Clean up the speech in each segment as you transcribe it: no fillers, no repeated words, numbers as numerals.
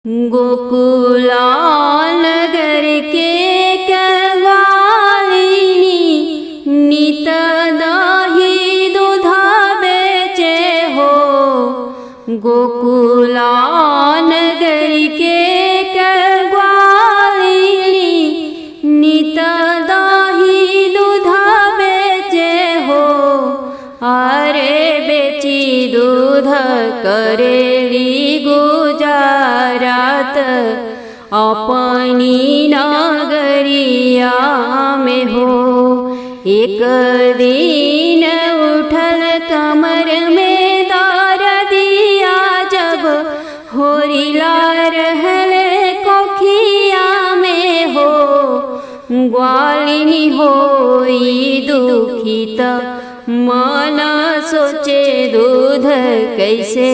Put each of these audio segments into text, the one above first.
गोकुला नगर के कवालिनी नित दही दूध बेचे हो। गोकुला नगर के कवालिनी नित दही दूध बेचे हो। अरे बेची दूध करेली गुजारत अपनी नगरिया में हो। एक दिन उठल कमर में दर्दिया जब होरिला रहल कोखिया में हो। ग्वालिनी होई दुखित मन सोचे दूध कैसे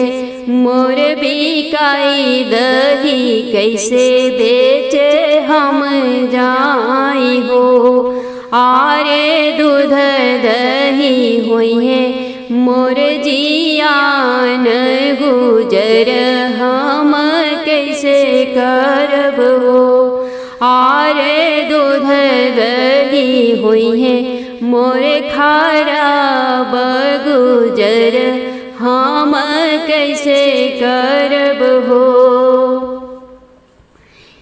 मोर बिकाई, दही कैसे बेचे हम जाई हो। आरे दूध दही होइए मोर जियान गुजर हम कैसे करब हो। आरे दूध दही होइए मोर खराब गुजर हम कैसे करब हो।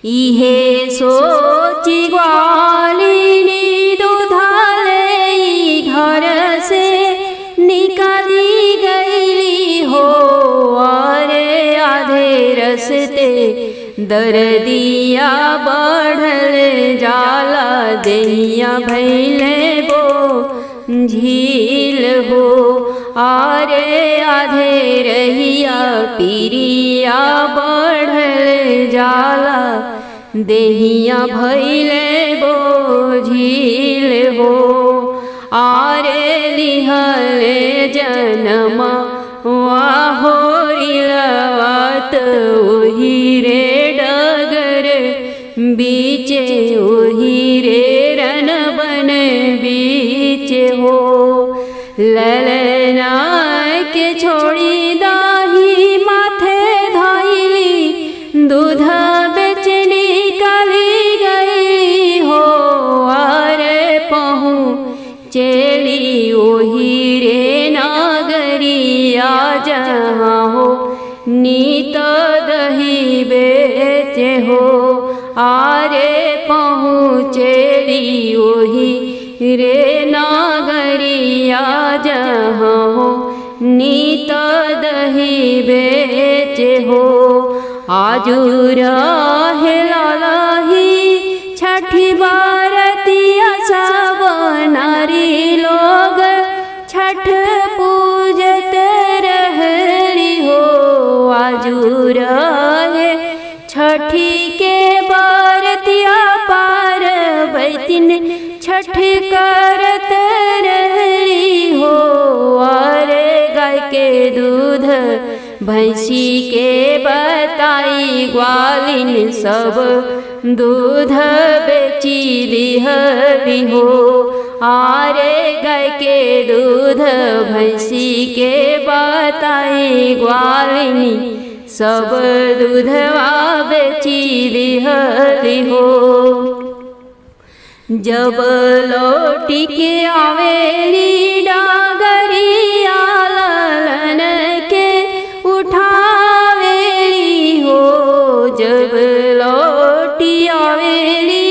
इहे सोची ग्वालिनी दूध लेई घर से निकाली गईली हो। अरे आधे रस्ते दर्दिया बढ़ल जाला, देहिया भैले बो झील हो। आरे आधे रहिया पीरिया बढ़ल जाला, देहिया भैले बो झील हो। आरे लिहल जन्म होरिलवात ओही रे डगर बीचे, ओही रे रन बन बीचे हो। ललना के छोड़ी दाही माथे धइली, दूध बेचनी काली गई हो। अरे पहुँचेली ओही रे नगरिया जहाँ हो नीत दही बेचे हो। आरे पहुँचेली ओही रे नगरिया जहाँ हो नीत दही बेचे हो। आजू रहे लाही छठी बारतिया सब नारी लोग छठ पूजत रहली हो। आजू रहे छठी के बारतिया पार्वतीन छठ करत रहली हो। अरे गाय के दूध भैंसी के बताई ग्वालिन सब दूध बेची लिहली हो। आरे गाय के दूध भैंसी के बताई ग्वालिनी सब दूधवा बेची लिहली हो। जब लौटी के आवेली डागरिया ललन के उठावेली हो। जब लौटी आवेली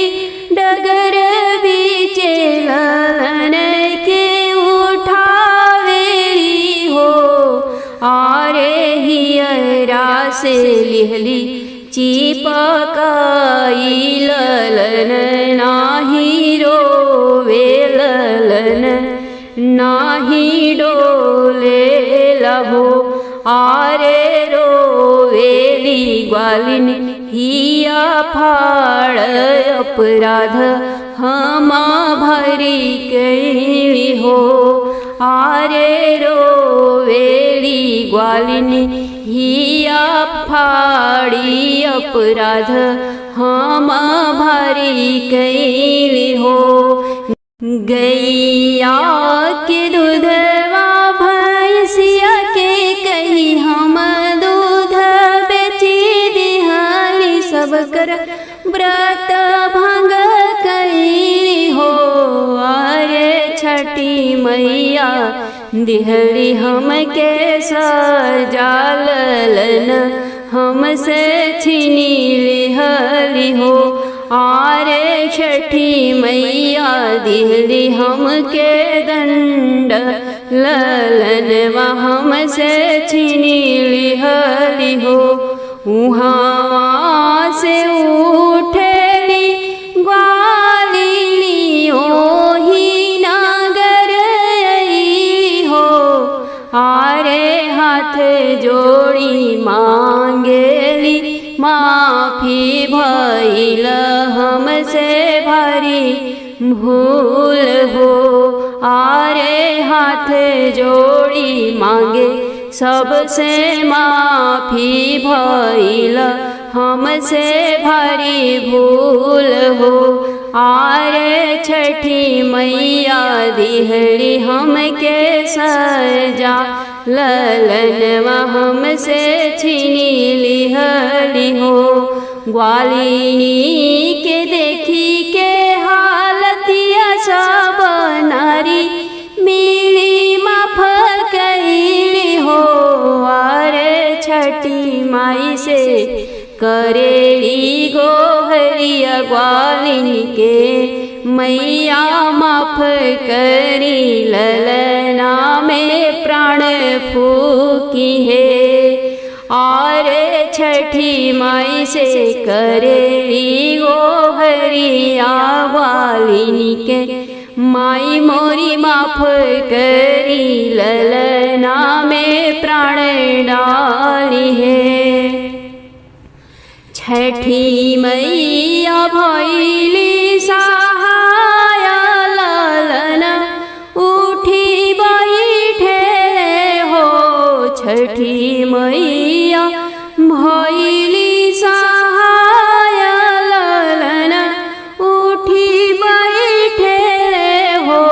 डगर बीचे ललन के उठावेली हो। आरे हियरा से लिहली चिपकाई ललन नाही रोवे, ललन नाही डोले लहो। आरे रोवेली ग्वालिन हिया फाड़ अपराध हम भरी कैली हो। आरे रोवेली ग्वालिन हिया फाड़ी अपराध हम भरी कैली हो। गैया के दूधवा भैंसिया के कही हम दूध बेची दिहल कर व्रत भंग कैली हो। अरे छठी मैया दिहली हमके सजा ललन हमसे छीनी लिहली हो। आरे छठी मैया दिहली हमके दंड ललन हमसे छीनी लिहली हो। उहाँ से उठली ग्वालिनी ओही नगर अइली हो। आरे हाथ जोड़ी मांगेली माफी भइल हमसे भारी भूल हो। आरे हाथ जोड़ी मांगे सबसे माफी भइल हमसे भारी भूल हो। आरे छठी मैया दिहली हमके सजा ललन हमसे छीनी लिहली हो। ग्वालिनी के देखी के हालतिया सब नारी मिली माफ कैली हो। अरे छठी माई से करेली गोहरिया ग्वालिनी के मैया माफ करी ललना में प्राण फूकी है। और छठी माई से करेली गोहरिया ग्वालिनी के माई मोरी माफ करी ललना में प्राण डाली है। छठी मैया भइली सहाय ललन उठी बैठे हो। छठी मैया भइली सहाय ललन उठी बैठे हो।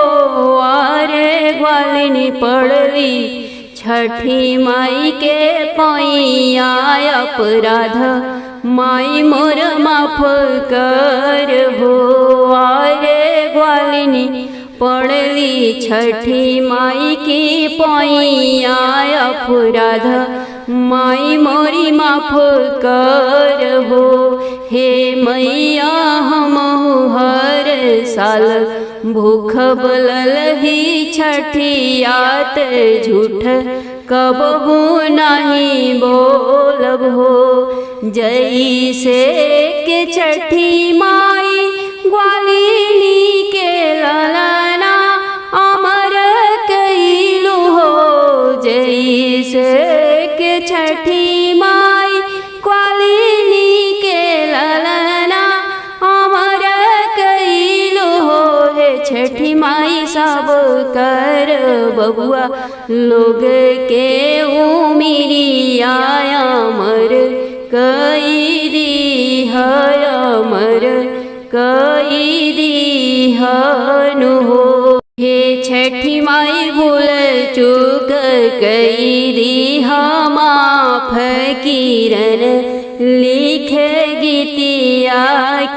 अरे ग्वालिनी पड़ली छठी माई के पैया अपराध माई मोर माफ कर हो। आरे ग्वालिनी पड़ली छठी माई की पैया अपराध माई मोरी माफ कर हो। हे मैया हमहु हर साल भूख बलल ही छठियात झूठ कबहू नहीं बोलब हो। जैसे के छठी माई ग्वालिनी के ललना अमर कैलू हो। जैसे के छठी माई ग्वालिनी के ललना अमर कैलू हो। हे छठी माई सब कर बबुआ लोग के उमिरिया अमर कई दी है अमर कई दी हनु हो। हे छठी माई भूल चूक कई दी माफ किरण लिखे गीतिया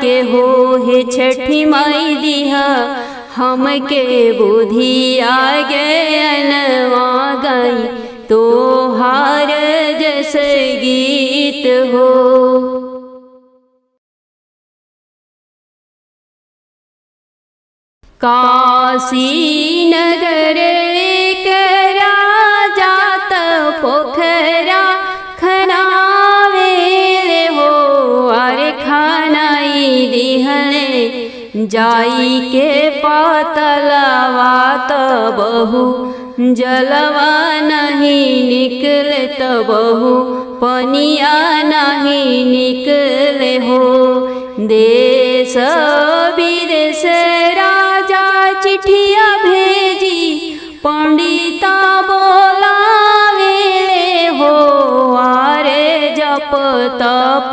के हो। हे छठी माई दिहा हमके बुद्धि आगे अनवा गई तो हार जस गीत हो। काशी नगर एक राजा पोखरा खनावेले हो। अरे खानाई दिहले जाई के पातलवा तबहु जलवा नहीं निकले तबहु पनिया नहीं निकले हो। देश विदेश राजा चिट्ठिया भेजी पंडिता बोलावेले हो। आरे जप तप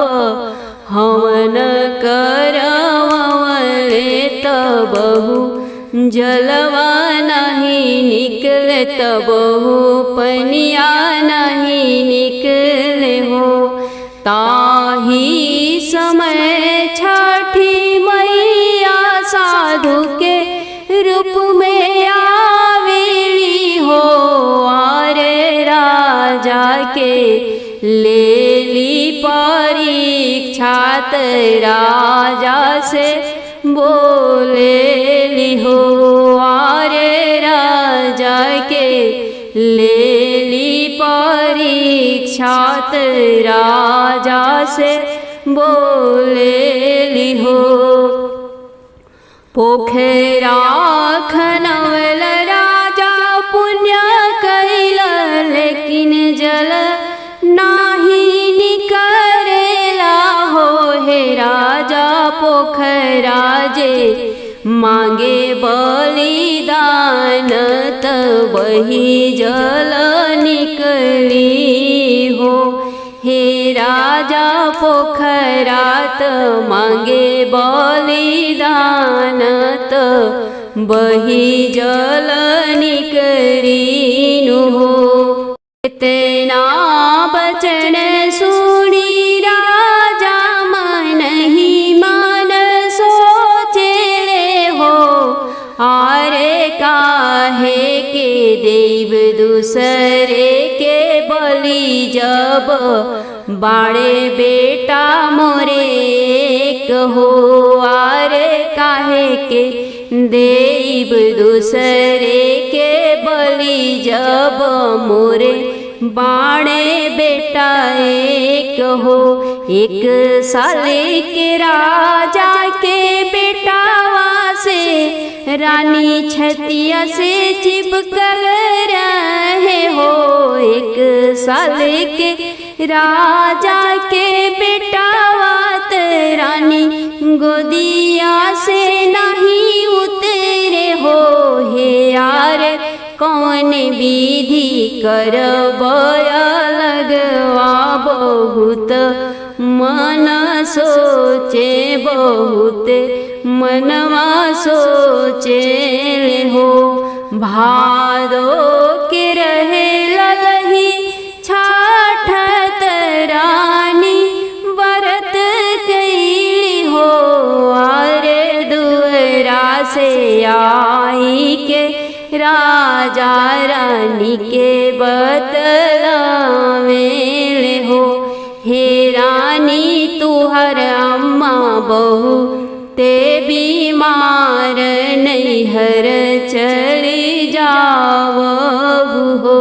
हवन करवले तबहु जलवा नहीं निकले तबहु पनिया नहीं निकले हो। ताही समय परीक्षात राजा से बोलेली हो। आरे राजा के लेली परीक्षात राजा से बोलेली हो। पोखरा खनवल राजा पुण्य कैल, लेकिन जल नाही निकरेला हो। हे राजा पोखरा जे मांगे बलिदान, तबहि जल निकली हो। हे राजा पोखरात मांगे बलिदान, तबहि जल निकलीनु हो। इतना बचन सुनी राजा मन ही मन सोचेले हो। आरे काहे के देव दूसरे के बलि, जब बाड़े बेटा मोरे कहो। आरे काहे के देव दूसरे के बलि, जब मोरे बाड़े बेटा एक हो। एक साल के राजा के बेटावा से रानी छतिया से चिपकल रहे हो। एक साल के राजा के बेटावा रानी गोदिया से नहीं उतरे हो। हे यार कौन विधि करब लगवा, बहुत मन सोचे बहुत मनवा सोचे हो। भादो के रहे ललही छाठत रानी व्रत कैली हो। आरे दुअरा से आई के राजा रानी के बतलावेले हो। हे रानी तुहर अम्मा बहू ते बीमार, नैहर चली जावहु हो।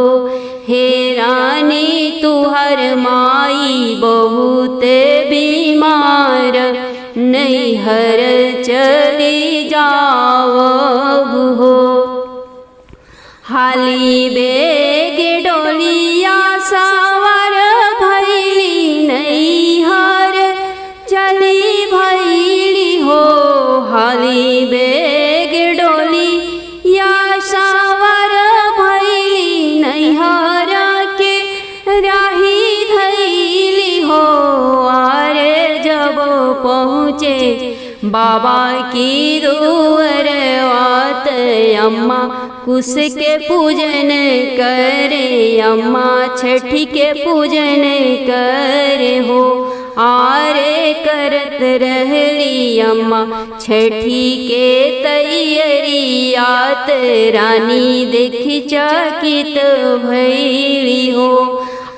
हे रानी तुहर माई बहुत बीमार, नैहर चली जावहु हो। हाली बेग डोलिया सवार भैली, नैहर चली भैली हो। हाली बेग डोलिया सवार भैली, नैहर के राही धैली हो। आरे जब पहुँचे बाबा की दुअर वात, अम्मा कुश के पूजन करे, अम्मा छठी के पूजन करे हो। आरे करत रहली अम्मा छठी के तैयारियात, रानी देखी चकित भैली हो।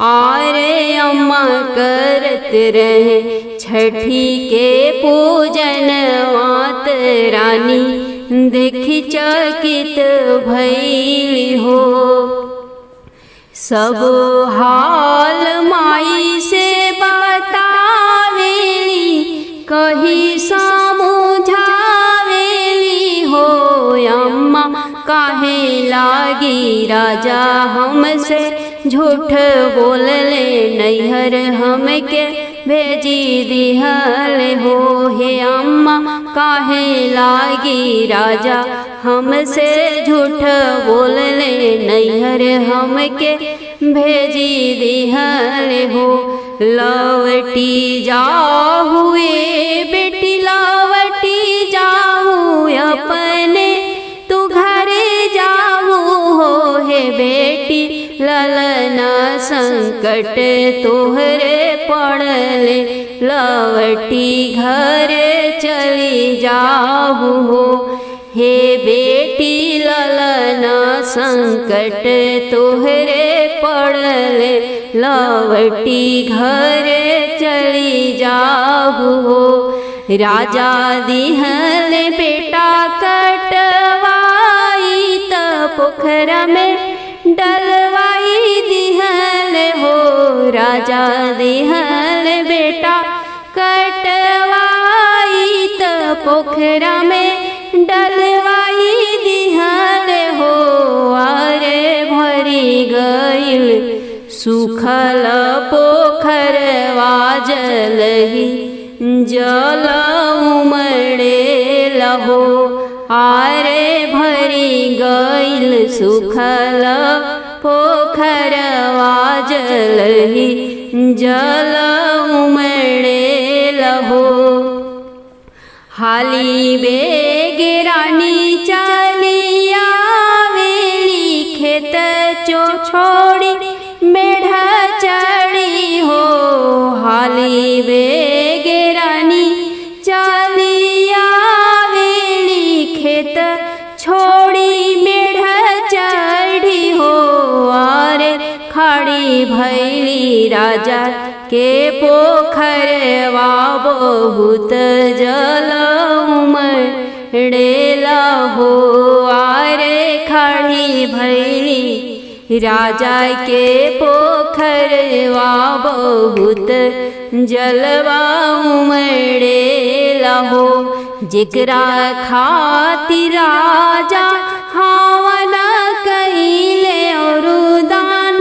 आरे अम्मा करत रहे छठी के पूजन वात, रानी देखी चकित भैली हो। सब हाल माई से बतावेली, कही समझावेली हो। अम्मा काहे लागी राजा हमसे झूठ बोलले, नैहर हमके भेजी दिहल हो। हे अम्मा काहे लागी राजा हमसे झूठ बोलले, नैहर हमके भेजी दिहल हो। लवटी जाहु बेटी लवटी जाहु, अपने तू घरे जाहु हो। हे बेटी ललन संकट तोहरे पड़ले, लवटी घरे चली जाहु हो। हे बेटी ललन संकट तोहरे पड़ले, लवटी घरे चली जाहु हो। राजा दिहल बेटा कटवाई त पोखरा में डलवाई दिहल हो। राजा दिहल बेटा कटवाई त पोखरा में डलवाई दिहल हो। अरे भरी गईल सुखल पोखरवा जलही जल उमड़े लहो। आरे भरी गईल सुखल पोखरवा जलही जल उमड़े लहो। हाली बेगरानी चलिया वेली खेत चो छोड़ी मेढ़ा चढ़ी हो। हाली बेगरानी चलिया वेली खेत छोड़ी मेढ़ा चढ़ी हो। अरे खड़ी भैली राजा के पोखरवा बहुत जल उमड़ेला हो। आरे खड़ी भैली राजा के पोखरवा बहुत जलवा उमड़ेला हो। जेकरा खातिर राजा हवन कइले और दान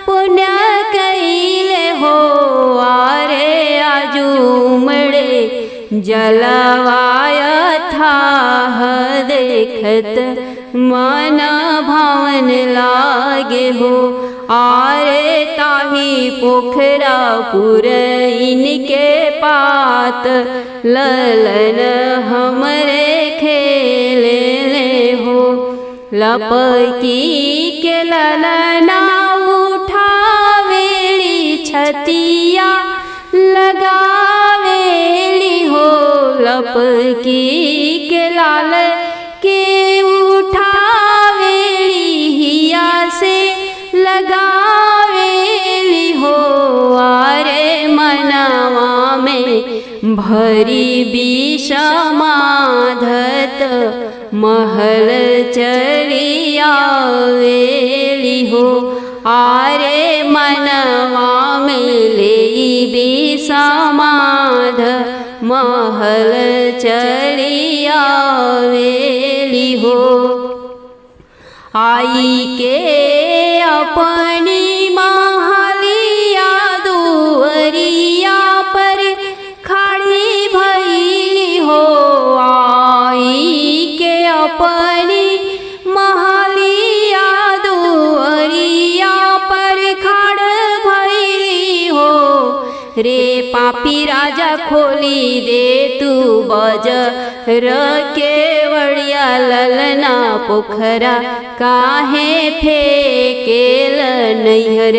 पुण्य कइले हो। आरे आजू उमड़े जलवाय थाह देखत मन भावन लागे हो। आरे ताही पोखरा पुर इनके पात ललन हमरे खेले हो। लपकी के ललना उठावेली छतिया लगावेली हो। लपकी के लाल के उठावेली हिया से लगावेली हो। आरे मनवा में भरी विषमाधत महल चली आवेली हो। आरे मनवा में लेई विषमाध महल चली आवेली हो। आई के अपनी महलिया दुअरिया पर खड़ी भैली हो। आई के अपनी महलिया दुअरिया पर खड़ भैली हो। रे पापी राजा खोली दे तू बजर के वड़िया ललना पोखरा काहे फेकेल नैहर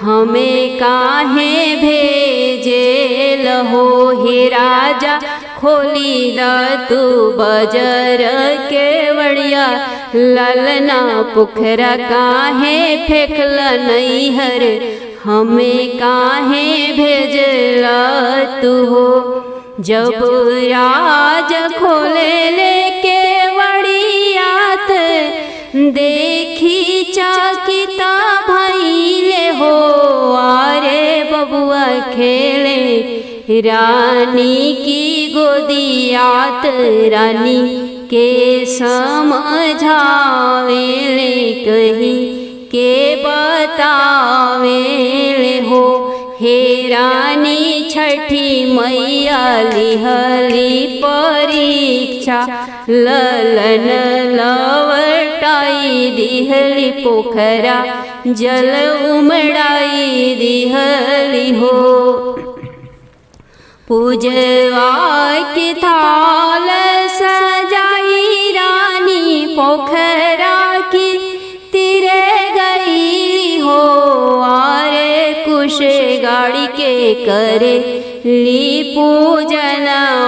हमें काहे भेजेल हो। हे राजा खोली द तू बजर के वड़िया ललना पोखरा काहे फेकल नैहर हमें काहे भेजला तू हो। जब राज खोले लेके वड़ियात देखी चकिता भइले हो। आरे बबुआ खेले रानी की गोदियात रानी के समझावेले कही के बतावेले हो। हे रानी छठी मैया लिहली परीक्षा ललन लवटाई दिहली पोखरा जल उमड़ाई दिहली हो। पूजवा के थाल सजाई रानी पोखरा की तिरे गई हो। आरे कुश गाड़ी के करे ली पूजन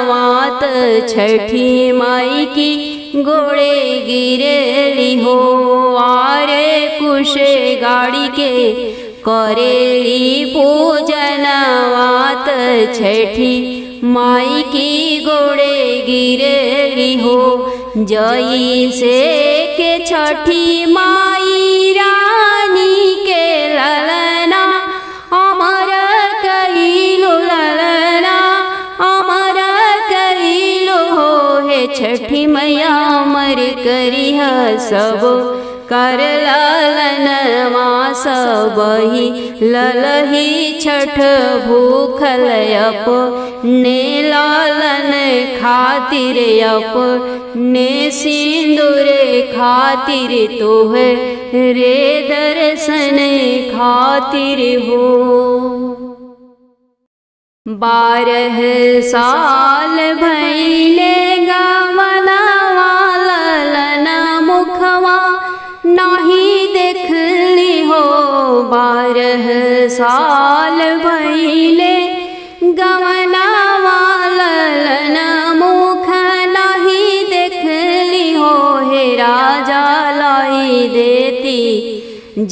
मात छठी माई की गोड़े गिरेली हो। आरे कुश गाड़ी के करेली पूजन वात छठी माई की गोड़े गिरेली हो। जई से के छठी माई रानी के ललना अमर कइलो, ललना अमर कइलो हो। हे छठी मैया अमर करिह सब कर ललनवा सबही ललही छठ भूखल अपने लालन खातिर अपने सिंदूर खातिर तोहे रे दर्शन खातिर हो। 12 साल भइले गवनवा ललन मुखवा नाही देखली हो। 12 साल भइले गवनवा ललन मुख नाही देखली हो। हे राजा लाई देती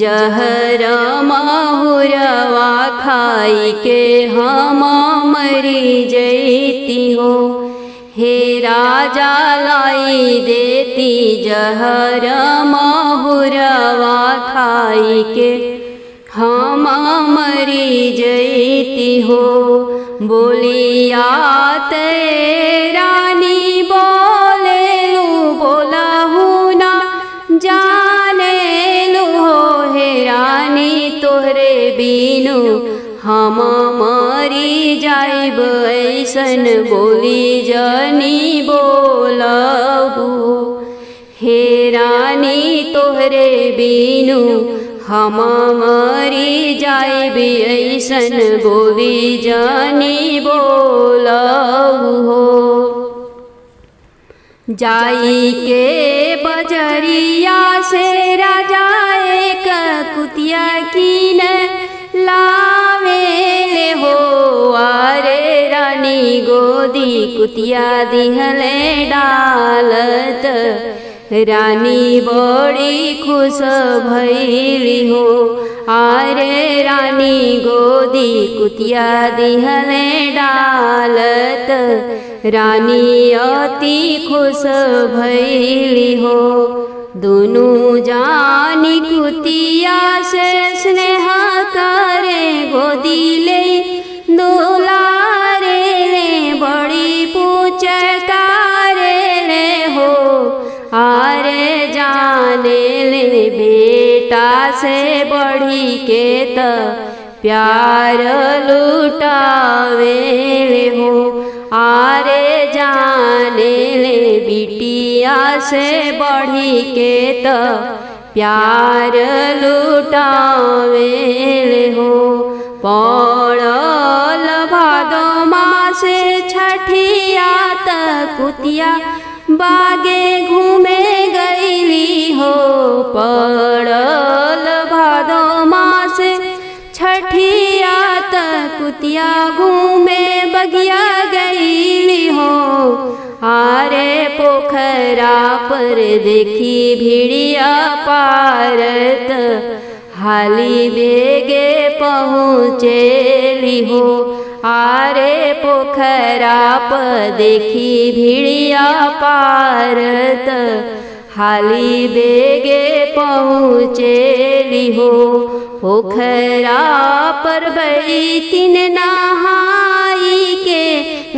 जहर महुरवा खाई के हम मरी जैती हो। हे राजा लाई देती जहर महुरवा खाई के हम मरी जैती हो। बोलिया ते रानी बोलेलू बोलहू ना जाने लू हो। हे रानी तोहरे बीनू हम मरी जाइब ऐसन बोली जनी बोलहू। हे रानी तोहरे बीनू हम मरी जाइब ऐसन बोली जनी बोलहू हो। जाई के बजरिया से राजा एक कुतिया कीन लावेले हो। आरे रानी गोदी कुतिया दिहले डालत रानी बड़ी खुश भइली हो। आरे रानी गोदी कुतिया दिहले डालत रानी अति खुश भइली हो। दुनू जानी कुतिया से स्नेह करे गोदी ले दुलारे ले बड़ी पूछ कारे ले हो। आरे जाने ले बेटा से बढ़ी के त प्यार लुटावेले हो। आरे जाने ले बिटिया से बढ़ी के त प्यार लुटावेले हो। पड़ल भादो मासे छठिया त कुतिया बागे घूमे गईली हो। पड़ल भादो मासे छठिया त कुतिया घूमे बगिया गईली हो। आरे पोखरा पर देखी भिड़िया पारत हाली बेगे पहुँचेली हो। आरे पोखरा पर देखी भिड़िया पारत हाली बेगे पहुँचेली हो। पोखरा पर बैतिन नहाई के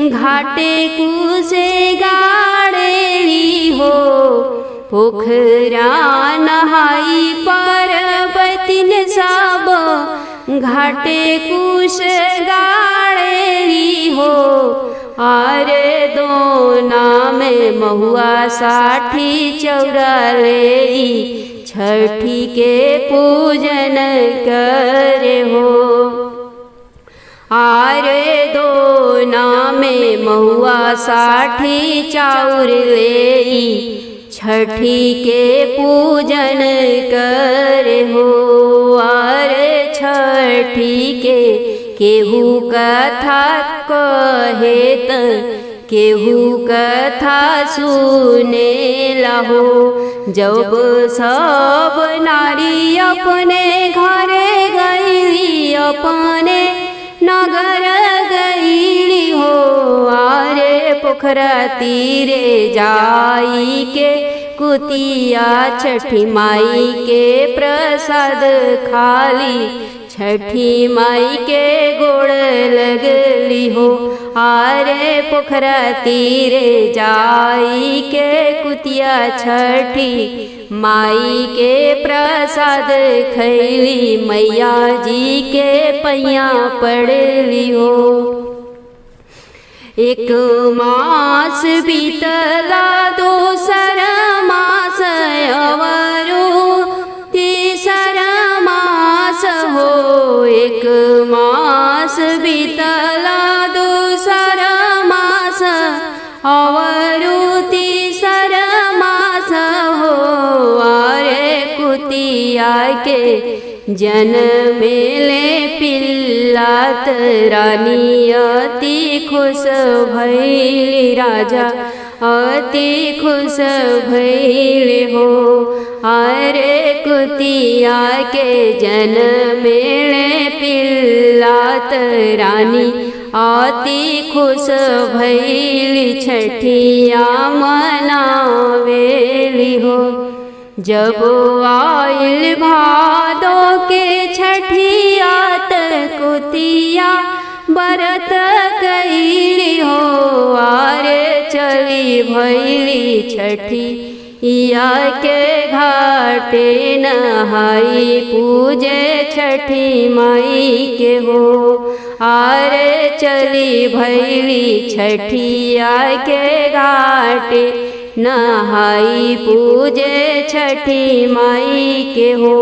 घाटे कुसे गाड़ेली हो। पोखरा नहाई पर बैतिन सब घाटे कुश गाड़ेली हो। आरे दोना में महुआ साठी चौरा ले छठी के पूजन करे हो। आरे दोना में महुआ साठी चाउर ले छठी के पूजन करे हो। आरे छठी के केहू कथा कहे त केहू कथा सुनेला हो। जब सब नारी अपने घरे गईली अपने नगर गईली हो। आरे पोखरा तीरे जाई के कुतिया छठी माई के प्रसाद खाली छठी माई के गोड़ लगली हो। आरे पोखरा तीरे जाई के कुतिया छठी माई के प्रसाद खैली मैया जी के पैया पड़ली हो। एक मास बीतला दोसर मास अवरु तीसर मास हो। एक मास बीतला दोसर मास अवरु तीसर मास हो। आरे कुतिया के जनमेले पिल्लात रानी अति खुश भैली राजा अति खुश भैले हो। आरे कुतिया के जनमेले पिल्लात रानी अति खुश भैली छठिया मनावेली हो। जब आइल भादो के छठियात कुतिया बरत कैली हो। आरे चली भैली छठी या के घाटे नहाई पूजे छठी माई के हो। आरे चली भैली छठिया के घाटे नहाई पूजे छठी माई के हो।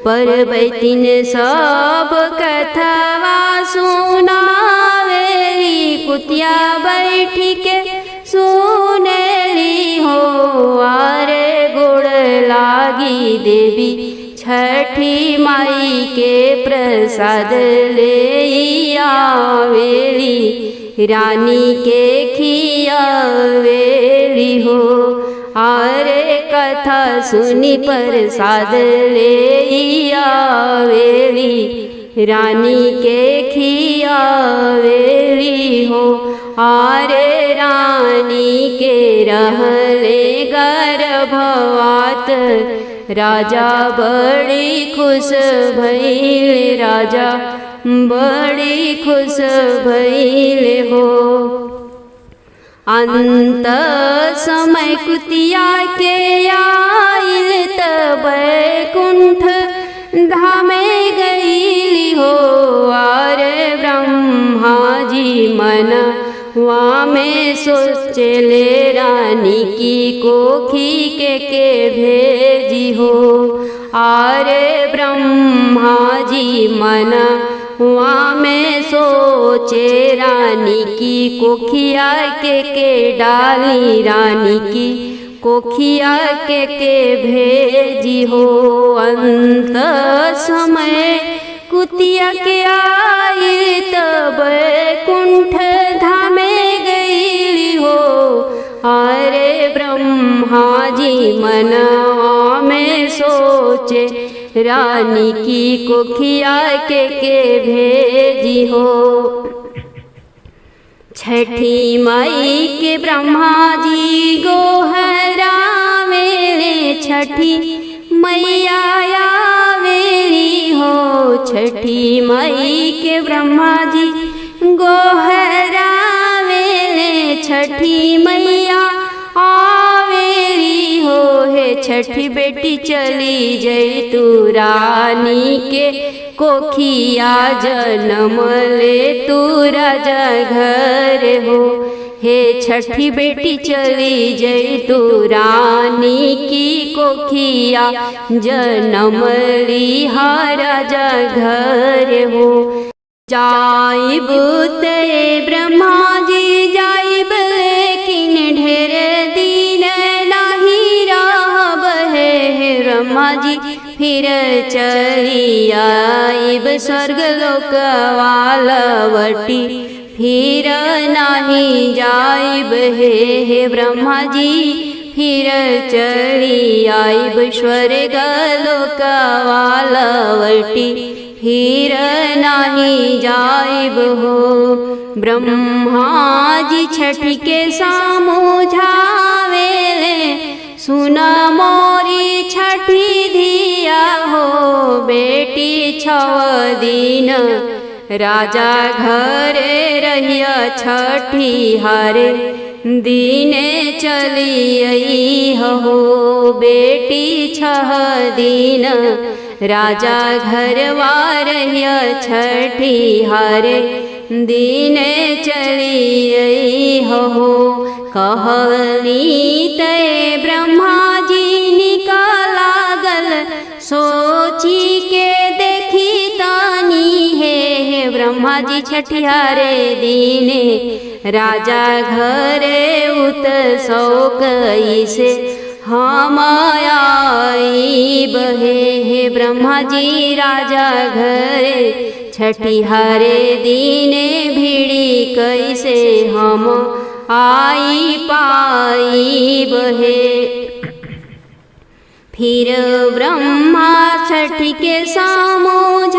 परबैतिन सब कथवा सुनावेली कुतिया बैठी के सुनेली हो। आरे गोड़ लागी देवी छठी माई के प्रसाद ले आवेली रानी के खियावेली हो। आरे कथा सुनी प्रसाद ले आवेली रानी के खियावेली हो। आरे रानी के रहले गर्भवात राजा बड़ी खुश भइल राजा बड़ी खुश भइल हो। अंत समय कुतिया के आइल तब बैकुंठ धामे गईली हो। आरे ब्रह्मा जी मन में सोचले रानी की कोखी के भेजी हो। आरे ब्रह्मा जी मन में सोचे रानी की कोखिया के डाली रानी की कोखिया के भेजी हो। अंत समय कुतिया के आई तब कुंठ धामे गईली हो। आरे ब्रह्मा जी मन में सोचे रानी की कोखिया के भेजी हो। छठी माई के ब्रह्मा जी गोहरा मेले छठी मैया आवेली हो। छठी माई के ब्रह्मा जी गोहरा मेले छठी मैया आवेली हो। हे छठी बेटी चली जई तू रानी के कोखिया जन्म ले तू राजा घर हो। हे छठी बेटी चली जई तू रानी की कोखिया जन्म ली राजा घर हो। जाइब ते ब्रह्मा जी जाइब लेकिन ढेर दिन नहीं रहब हे ब्रह्मा जी फिर चली आइब स्वर्ग लोक वालवटी फिर नाही जाइब हे ब्रह्मा जी, फिर चली आइब स्वर्ग लोकवालवटी, फिर नाही जाइब हो। ब्रह्मा जी छठी के समझावेले, सुना मोरी छठी धिया हो, बेटी 6 दिन राजा घरे रहिया, छठी हारे दीने चली आई हो। बेटी 6 दिन राजा घरवा रहिया, छठी हारे दीने चली आई हो। कहली ते ब्रह्मा जी निकालागल, सोची के देखी तानी हे ब्रह्मा जी छठियारे दीने राजा घरे उत्सव कैसे हम आइब हे ब्रह्मा जी राजा घरे छठिहारे दीने भिड़ी कैसे हम आई पाइब हे। फिर ब्रह्मा छठी के समझावेले,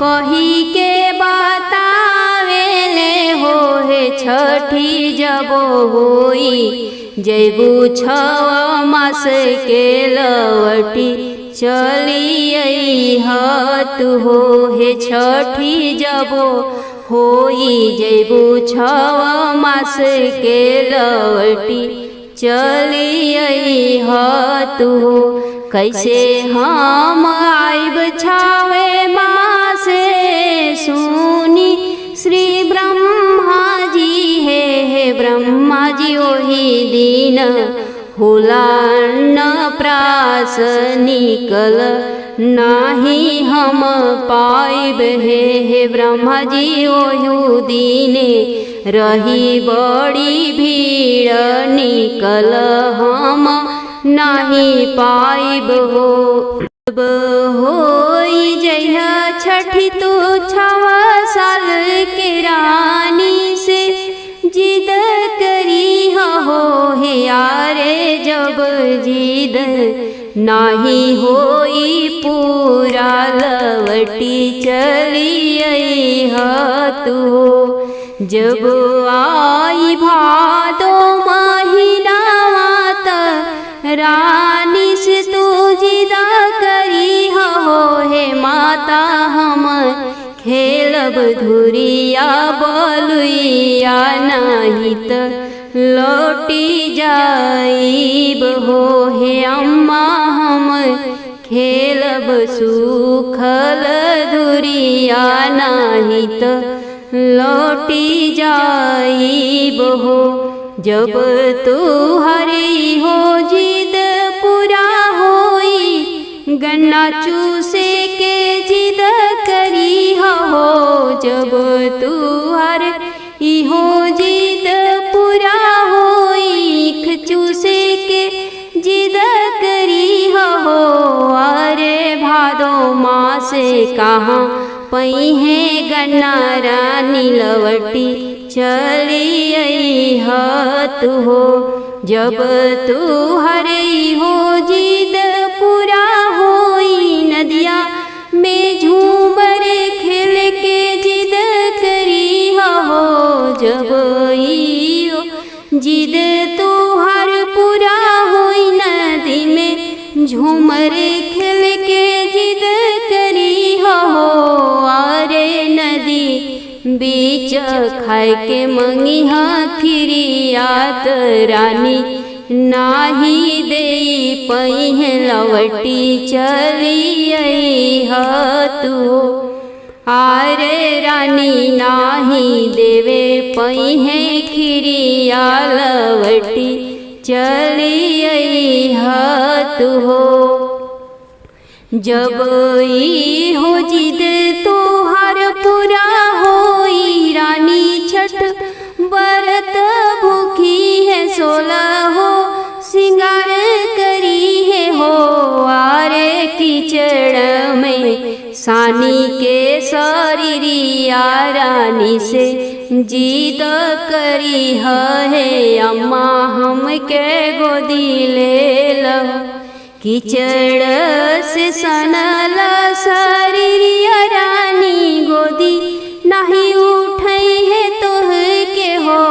कही के बतावेले हो हे छठी जब होई, जैबू 6 मास के लवटी, चली अइहत हो हे छठी जब होई, जैबू 6 मास के लवटी, चली अइहत हो। कैसे हम आइब 6वें मासे, सुनी श्री ब्रह्मा जी हे ब्रह्मा जी ओही दिन होला प्रास निकल, नाही हम पाइब हे ब्रह्मा जी ओहु दीने रही बड़ी भीड़, निकल हम नाही पाइब हो। अब होई जइहा छठी तू 6 साल के रानी से, जिद करी हो हे यारे जब जिद नाही होई पूरा, लवटी चली अइहत हो। जब आई भादो महीनावा, रानी से तू जिदा करी हो हे माता, हम खेलब धुरिया बलुइया, नहीं त लौटी जाइब हो हे अम्मा, हम खेलब सुखल धुरिया, नहीं त लौटी जाइब हो। जब तू हरी हो जिद पूरा होई, गन्ना चूसे के जिद करी हो। जब तू हरी हो जिद पूरा होई, चूसे के जिद करी हो। अरे भादो मासे कहाँ पहिए गन्ना रानी, लवटी चली अइहत हो। जब तू हरी हो जिद पूरा होई, नदिया में झूमर खेल के जिद करी हो। जब इहो जिद तुहार पूरा होई, नदी में झूमर खेल के जिद करी हो। अरे नदी बीच खाए के मंगिहा, खिरियात रानी नाही देई पहिए, लवटी चली अइहत हो। आरे रानी नाही देवे पहिए, खिरिया लवटी चली अइहत हो। जब इहो जिद तोहार पूरा होई, रानी छठ व्रत भूखी है 16 हो, सिंगार करी है हो। आरे कीचड़ में सानी के शरीरिया रानी से जिद करी है अम्मा हमके गोदी ले लो। कीचड़ से सनल शरीरिया रानी गोदी नहीं उठई है तोह के हो।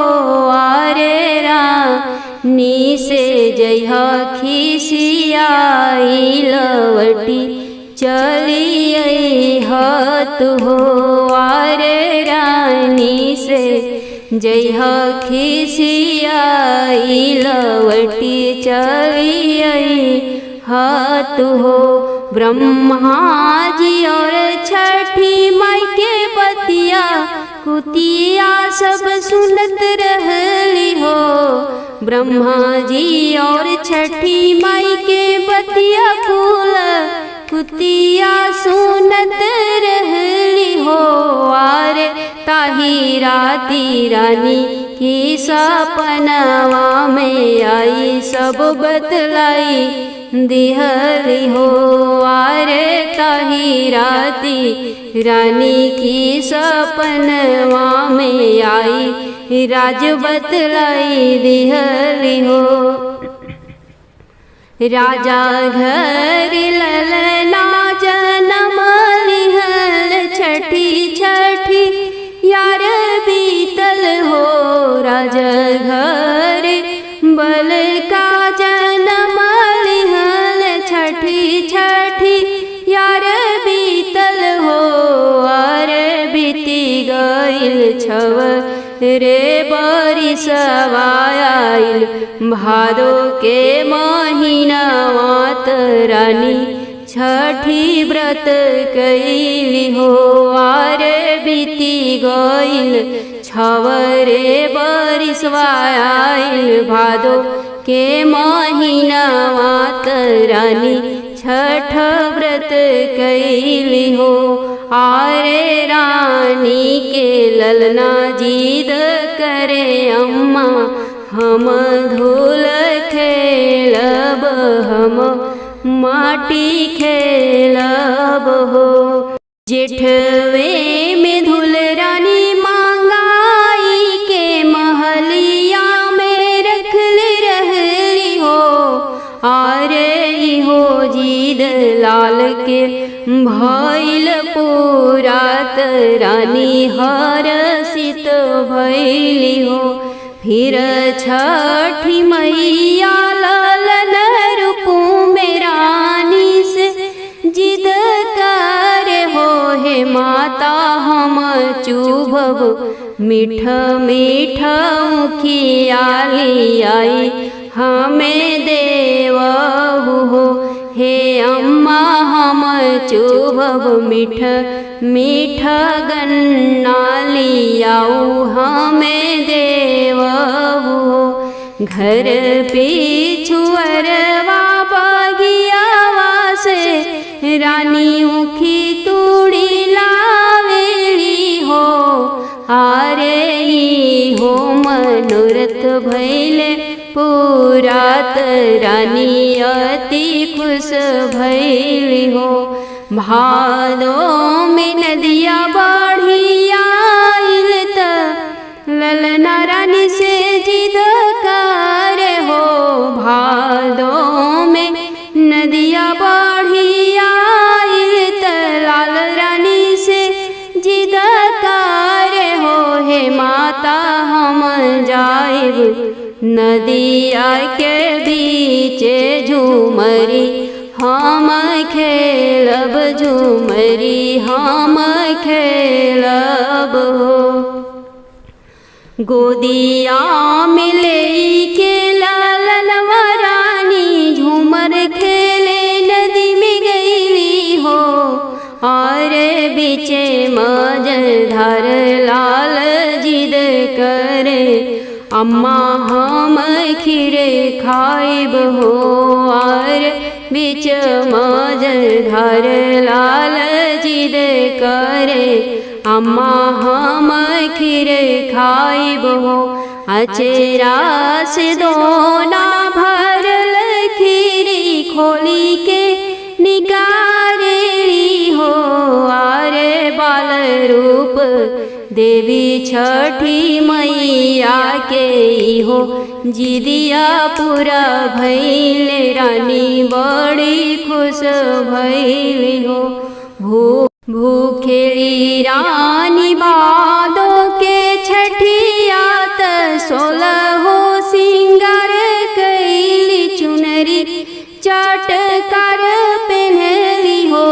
आरे रानी से जइह खिसियाई लवटी चली अइह तू हो। आरे रानी से जइह खिसियाई लवटी चली अइह तू हो। ब्रह्मा जी और छठी माई के बतिया कुतिया सब सुनत रहली हो। ब्रह्मा जी और छठी माई के बतिया कुल कुतिया सुनत रहली हो। आरे ताही राती रानी की सपनवा में आई सब बतलाई दिहली हो। आरे ताही राती रानी की सपनवा में आई राज बतलाई दिहली हो। राजा घर ललना जनम लिहल छठी छठी यार बीतल हो। राजा घर बल का जन्म लिहल छठी छठी यार बीतल हो। अरे बीती गइल छव रे बरिसवा आइल भादो के महीनावा रानी छठी व्रत कैली हो। आरे बीती गइल छव रे बरिसवा आइल भादो के महीनावा रानी छठ व्रत कैली हो। आरे रानी के ललना जिद करे अम्मा हम धूल खेलब हम माटी खेलब हो। जेठवे में धूल रानी मांगाई के महलिया में रखल रहली हो। आरे हो जिद लाल के भइल पूरा रानी हरसित भइली हो। फिर छठी मैया ललन रूप में रानी से जिद कर हो। हे माता हम चुभब मीठ मीठ खियाली आई हमें देवहु हो। हे अम्मा हम चुभब मीठ मीठ गन्ना लियाऊ हमें देवहु हो। घर पिछुअरवा बगियावा से रानी उखी तूड़ी लावेली हो। आरे हो मनोरथ भैले पूरा रानी अति खुश भैली हो। भादो में नदिया बढ़ी आइल त ललना रानी से जिद कर हो। भादो में नदिया बढ़ी आइल त लाल रानी से जिद कर हो। हे माता हम जाइब नदिया के बीचे झूमरी हम खेलब झूमरी हम खेलब हो। गोदिया में लेके ललनवा रानी झूमर खेले नदी में गईली हो। और बीचे मझधार लाल जिद करे अम्मा हम खीरे खाइब हो। और बीच मझधार लाल जिद करे अम्मा हम खीरे खाइब हो। अचेरा से दोना भरल खीरी खोली के निकारेली हो। रूप देवी छठी मैया के हो जिदिया पूरा भइल रानी बड़ी खुश भइल हो। भूखेली रानी भादो के छठिया त 16 हो सिंगार कैली चुनरी चटकार पहनली हो।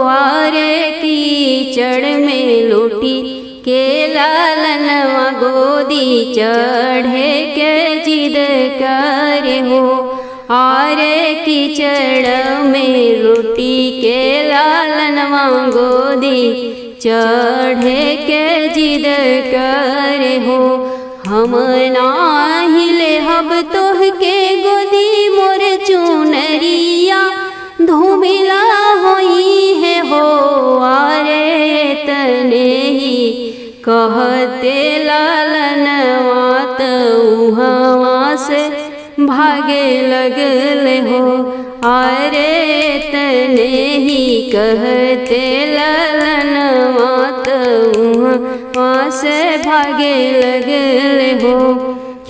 आरे कीचड़ में लोटी के लालनवा गोदी चढ़े के जिद करे हो। आरे कीचड़ में रोटी के लालनवा गोदी चढ़े के जिद करे हो। हम नाही लेहब तोह के गोदी मोर चुनरिया धूमिला होई है हो। आरे तने ही कहते लालनवा त उहवा से भागे लगले हो। आरे तने ही कहते लालनवा त उहवा से भागे लगले हो।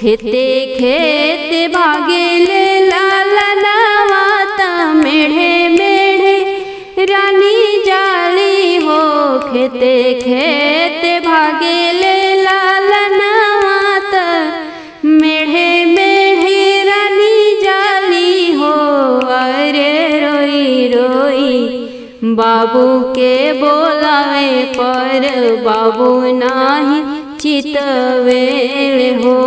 खेते खेते भागे ले लालनवा त मेढ़े मेढ़े रानी जाली हो। खेते खेते भागे ले लालनवा त मेढ़े मेढ़े रानी जाली हो। अरे रोई रोई बाबू के बोलावे पर बाबू नाही चितवेल हो।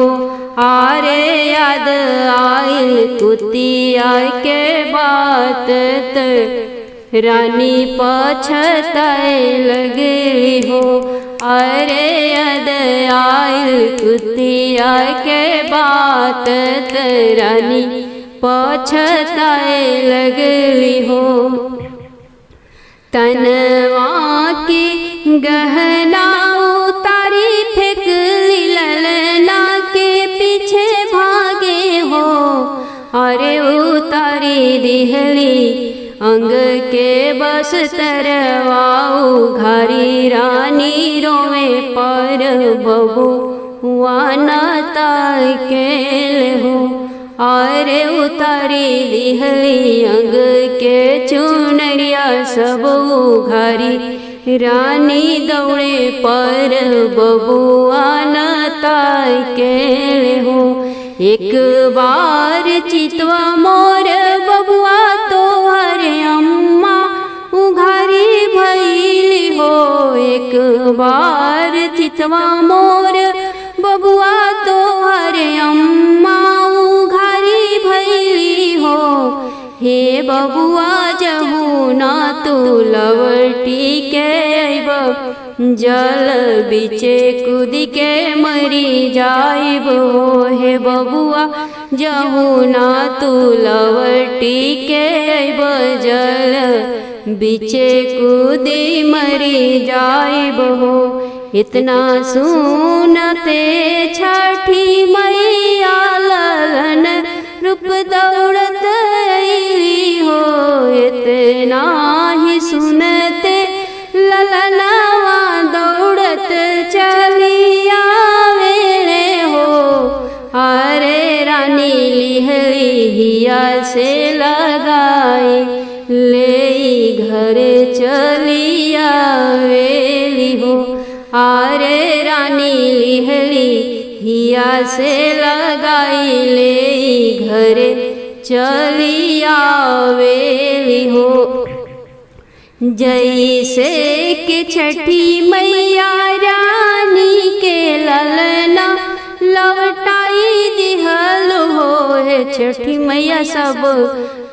आरे याद आइल कुतिया के बात त रानी पछताए लगली हो। अरे याद आइल कुतिया के बात त रानी पछताए लगली हो। तनवा की गहना उतारी फेंकली ललना के पीछे भागे हो। अरे उतारी दिहली अंग के बस तरवाऊ घारी रानी रोवे पर बबुआ नाता केल हो। अरे उतारी दिहली अंग के चुनरिया सब घारी रानी दौड़े पर बबुआ नाता केल हो। एक बार चितवा मोर बबुआ तोहर अम्मा उघारी भइली हो। एक बार चितवा मोर बबुआ तोहर अम्मा उघारी भइली हो। हे बबुआ जहू ना तू लवटी के अइब जल बीचे कूद के मरी जाइब हो। हे बबुआ जहू ना तू लवटी के अइब जल बीचे कूदी मरी जाइब हो। इतना सुनते छठी मैया ललन रूप दौड़त अइली हो। इतना ही सुनते ललनवा दौड़त चली आवेले हो। अरे रानी लिहली हिया से लगाई ले घर चली आवेली हो। आरे रानी लिहली हिया से लगाई ले घर चली आवेली हो। जैसे कि छठी मैया रानी के ललना लवटाई दिहल हो। है छठी मैया सब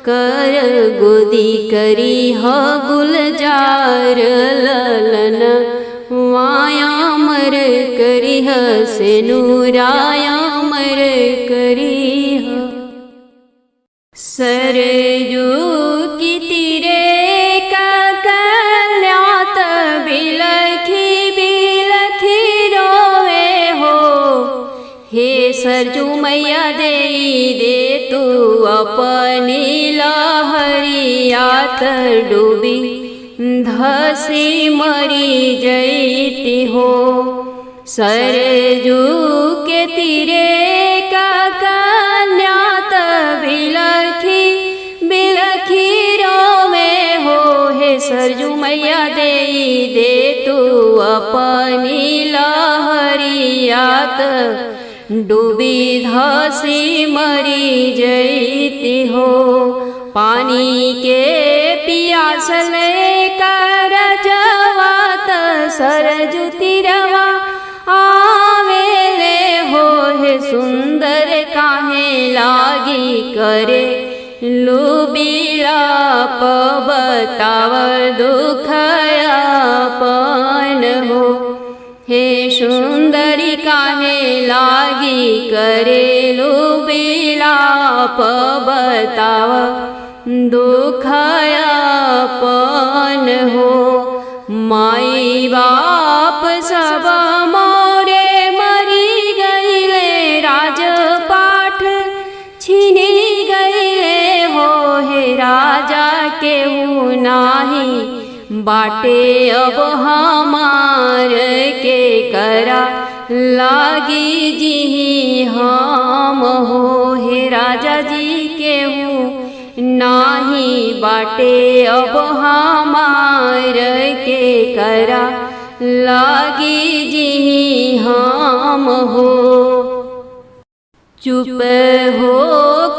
कर गोदी करी ह गुलजार ललन वाया मर करी ह से नूराया मर करी ह। सरजू की तीरे का कल्यात बिलखी बिलखी रोवे हो। हे सरजू मैया दे तू अपनी लहरियात डूबी धसी मरी जैती हो। सरजू के तीरे का कन्यात बिलखी बिलखी रोवे हो। हे सरजू मैया दे तू अपनी लहरियात डूबी धसी मरी जैती हो। पानी के पियासल कर जवात सरजू तिरवा आवेले हो। हे सुंदर काहे लागी करे लुबिलाप बताव दुखयापन हो। हे सुंदरी काहे लागी करे लुबिलाप बताव दुखयापन हो। माई बाप सब मोरे मरी गईले राजपाठ छिनी गईले हो। हे राजा केहू नाही बाटे अब हमार के करा लागी जी हम हो। हे राजा जी केहू नाही बाटे अब हमार के करा लागी जी हम हो। चुप हो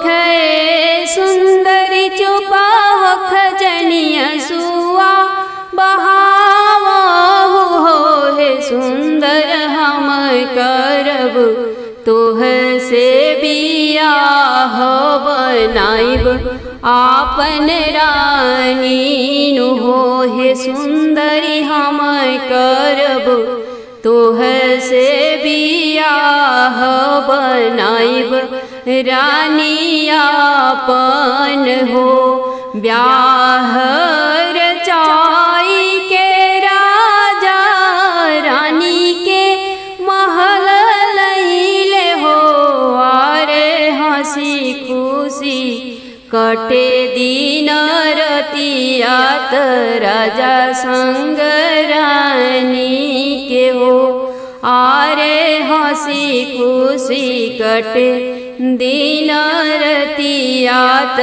खे सुंदरी चुपा हो खजनिया सुआ बहावा हो। हे सुंदर हम करब तोह से बियाह बनाइब आपन रानी नु हो। हे सुंदरी हम करब तोह से बियाह बनाइब रानी आपन हो। ब्याह रचाई के राजा रानी के महल लैले हो। आरे हंसी खुशी कटे दिन रतियात राजा संग रानी के हो। आरे हंसी खुशी कटे दिन रतियात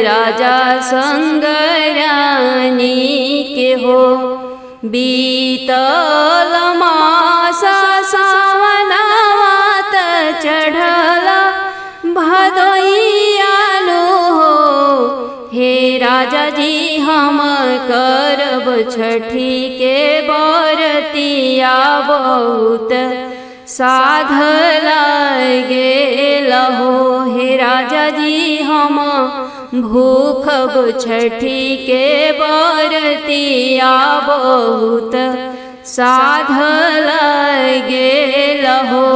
राजा संग रानी के हो। बीतल मासा सावनात चढ़ल भदोइयालो हो। हे राजा जी हम करब छठी के बरतिया बहुत साध लागेल हो। हे राजा जी हम भूखब छठी के बरतिया बहुत साध लागेल हो।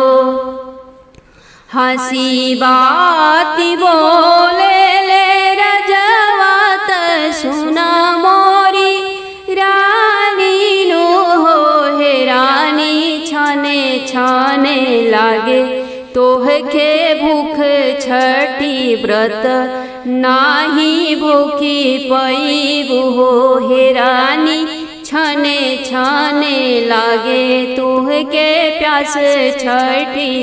हंसी बात बोले ले रजवात सुना मोरी रानी नो हो। हे रानी छाने छाने लागे तोह के भूख छठी व्रत नाही भूखी पैबू हो। हे रानी छाने छाने लागे तोह के प्यास छठी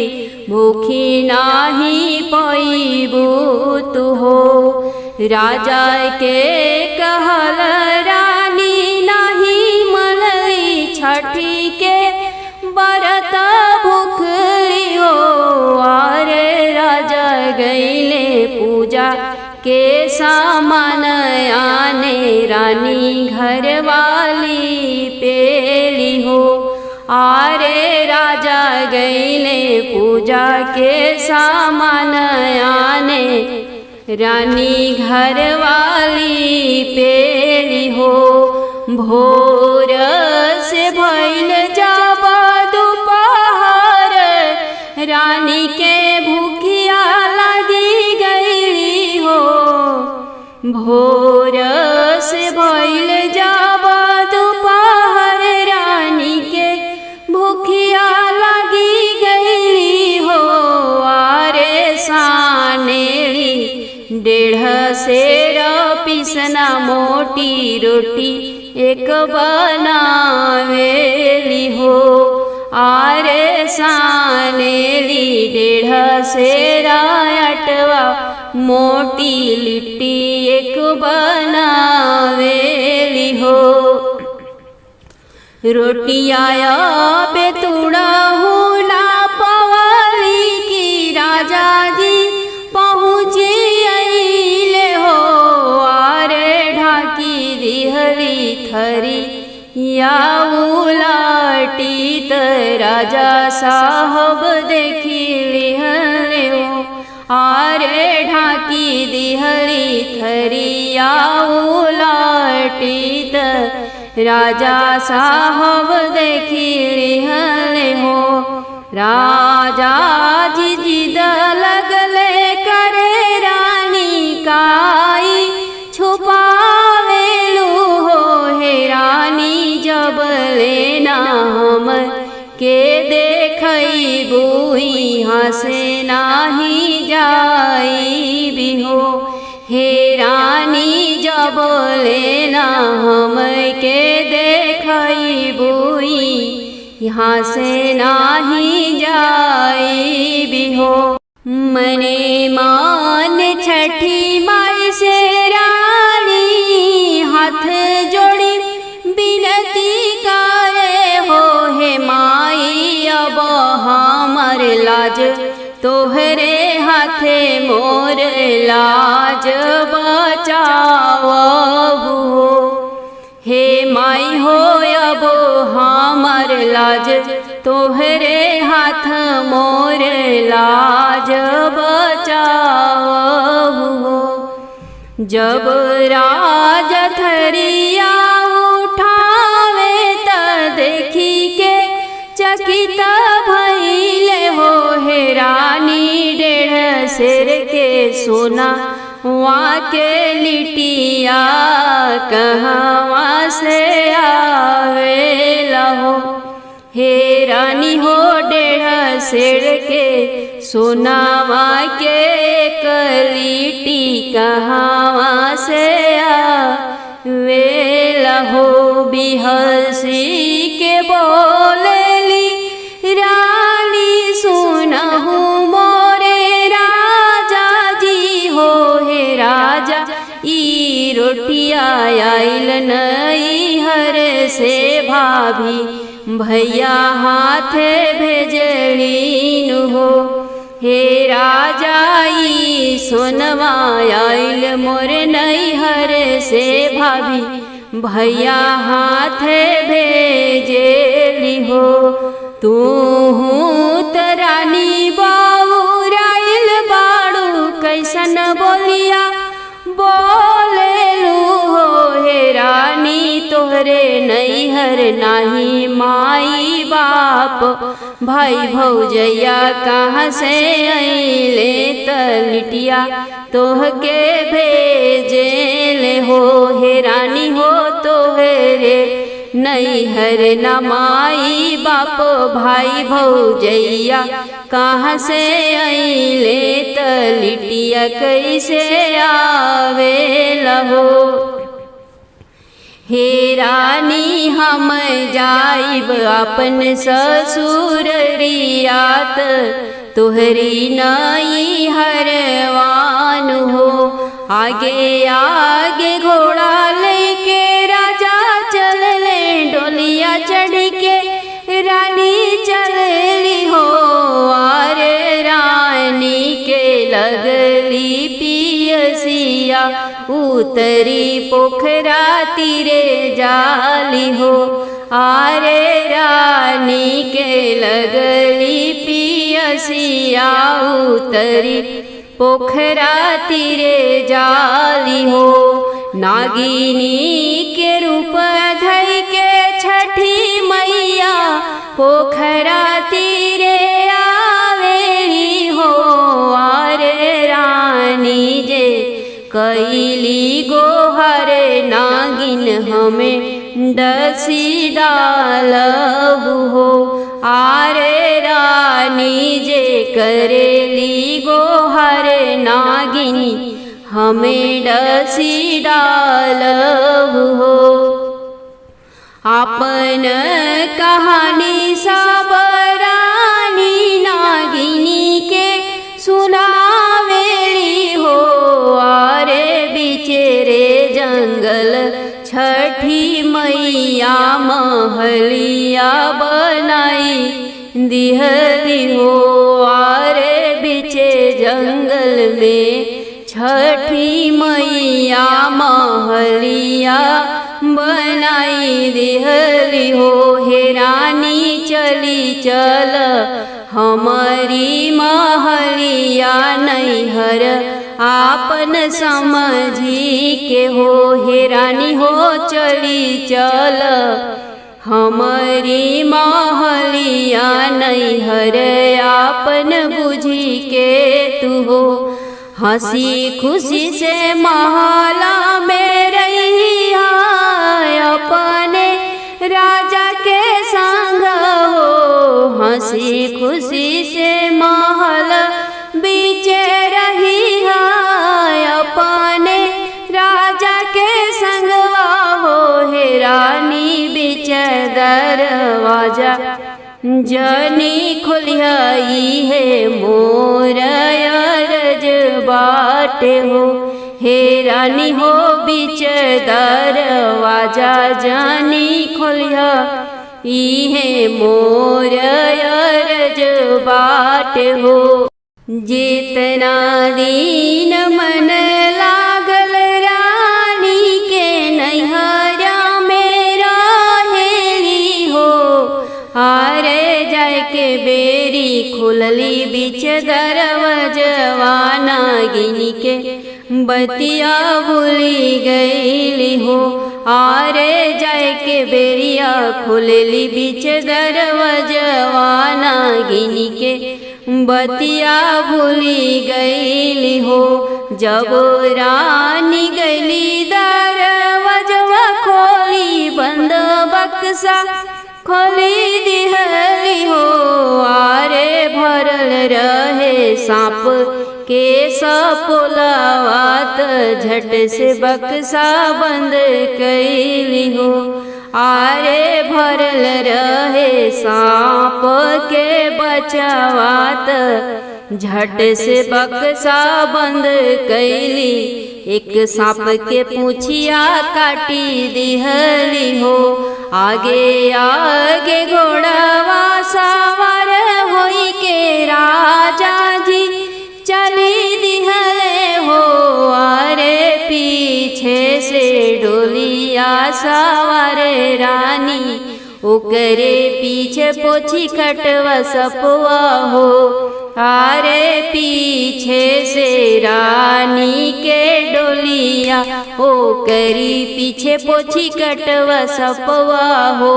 भूखी नाही पैबू तू हो। राजा के कहल रानी नाही मनली छठी के बरत भूखली हो। आरे राजा गईले पूजा के सामान आने रानी घरवाली पेली हो। आरे राजा गईले पूजा के सामान आने रानी घरवाली पेली हो। भोर से भइल जाबा दोपहर रानी के भूखिया लगी गईली हो। भोर से भइल जाबा दोपहर रानी के भूखिया लगी गईली हो। आरे सानेली 1.5 सेर पिसना मोटी रोटी एक बनावेली हो। आरे सानेली 1.5 सेरा अटवा मोटी लिट्टी एक बनावेली हो। रोटियाया बेतुड़ा हुला पवाली की राजा जी पहुँची अइले हो। आरे ढाकी दिहली थरी या उलाटी त राजा साहब देखी लिहले हो। आरे ढाकी दिहली थरी या उलाटी त राजा साहब देखी लिहले हो। राजा जी जिद लगले करे रानी काई छुपावेलू हो। हे रानी जब लेना हम के देखई बुई यहाँ से नाही जाई भी हो। हे रानी जब लेना हम के देखई बुई यहाँ से नाही जाई भी हो। मने मान छठी माई से रानी हाथ जोड़ी बिनती करे हो। हे माई अब हमर लाज तोहरे हाथे मोर लाज बचावहु हो। हे माई हो अब हमर लाज तोहरे हाथ मोर लाज बचावहु हो। जब राज थरिया उठावे त देखी के चकित भइले हो। हे रानी 1.5 सेर के सोना वहाँ के लिटिया कहवा से आवेला हो। हे रानी हो 1.5 सेर के सोनावा के लिट्टी कहवा से आवेला हो। बिहसी के बोलेली रानी सुनहु मोरे राजा जी हो। हे राजा ई रोटिया आइल नई हर से भाभी भैया हाथे भेजलीन हो। हे राजा ई सोनवा आइल मोर नैहर से भाभी भैया हाथे भेजेली हो। तू त रानी बाउराइल बाड़ू कैसन बोलिया बोलेलू हो। हे रानी तोहरे नैहर नाही माई बाप भाई भौजैया कहाँ से अइले त लिटिया तोहके भेजेले हो। हे रानी हो तोहरे नैहर न माई बाप भाई भौजैया कहाँ से अइले त लिटिया कैसे आवेला हो। हे रानी हम जाइब अपन ससुररियात तोहरी नई हरवान हो। आगे आगे घोड़ा लेके राजा चलले डोलिया चढ़ के रानी चलली हो। आरे रानी के लगली पियसिया उतरी पोखरा तीरे जाली हो। आरे रानी के लगली पियसिया उतरी पोखरा तीरे जाली हो। नागिनी के रूप धई के छठी मैया पोखरा तीरे आवेली हो। आरे रानी जे कैली गोहर नागिन हमें डसी डालहु हो। आरे रानी जे करेली गोहर नागिनी हमें डसी डालहु हो। आपन कहानी सब रानी नागिनी के सुनावेली हो। आरे बिचेरे जंगल छठी मैया महलिया बनाई दिहली हो। आरे बिचे जंगल में छठी मैया महलिया बनाई दिहली हो। हे रानी चली चल हमारी महलिया नैहर आपन समझी के हो। हे रानी हो चली चल हमारी महलिया नैहर आपन बुझी के तू हो। हंसी खुशी से महला में रही अपने राजा के संग हो। हंसी खुशी से महल बीच रही अपने राजा के संगवा हो। हे रानी बीच दरवाजा जनी खुलियाई है मोर अरज बाटे हो। हे रानी हो बीच दरवाजा जानी खोलिया इहे मोर अरज बाट हो। जितना दिन मन लागल रानी के नैहरा में रहेली हो। आरे जाय के बेरी खुलली बीच दरवाजवा नागिनी के बतिया भूली गईली हो। आरे जाय के बेरिया खुलली बीच दरवाजवा नागिनी के बतिया भूली गईली हो। जब रानी गईली दरवाजवा खोली बंद बक्सा खोली दिहली हो। आरे भरल रहे सांप के सपोलावात झट से बक्सा बंद कैली हो। आरे भरल रहे सांप के बचावात झट से बक्सा बंद कैली। एक सांप के पूछिया काटी दिहली हो। आगे आगे घोड़ावा सवार होई के राजा जी चली दिहले हो। आरे पीछे से डोलिया सवार रानी ओकरे पीछे पोछी कटवा सपवा हो। आरे पीछे से रानी के डोलिया ओकरी पीछे पोछी कटवा सपवा हो।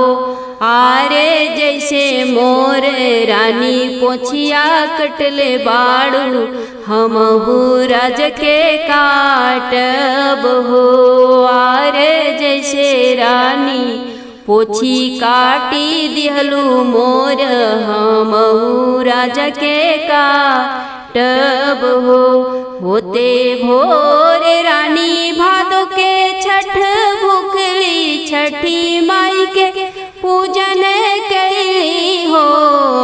आरे जैसे मोर रानी पोछिया कटले बाड़ू हमहू राज के काटब हो। आरे जैसे रानी पोछी काटी दिहलू मोर हमहू राजा के काटब हो। होते भोर रानी भादो के छठ भूखली छठी माई के पूजन कैली हो।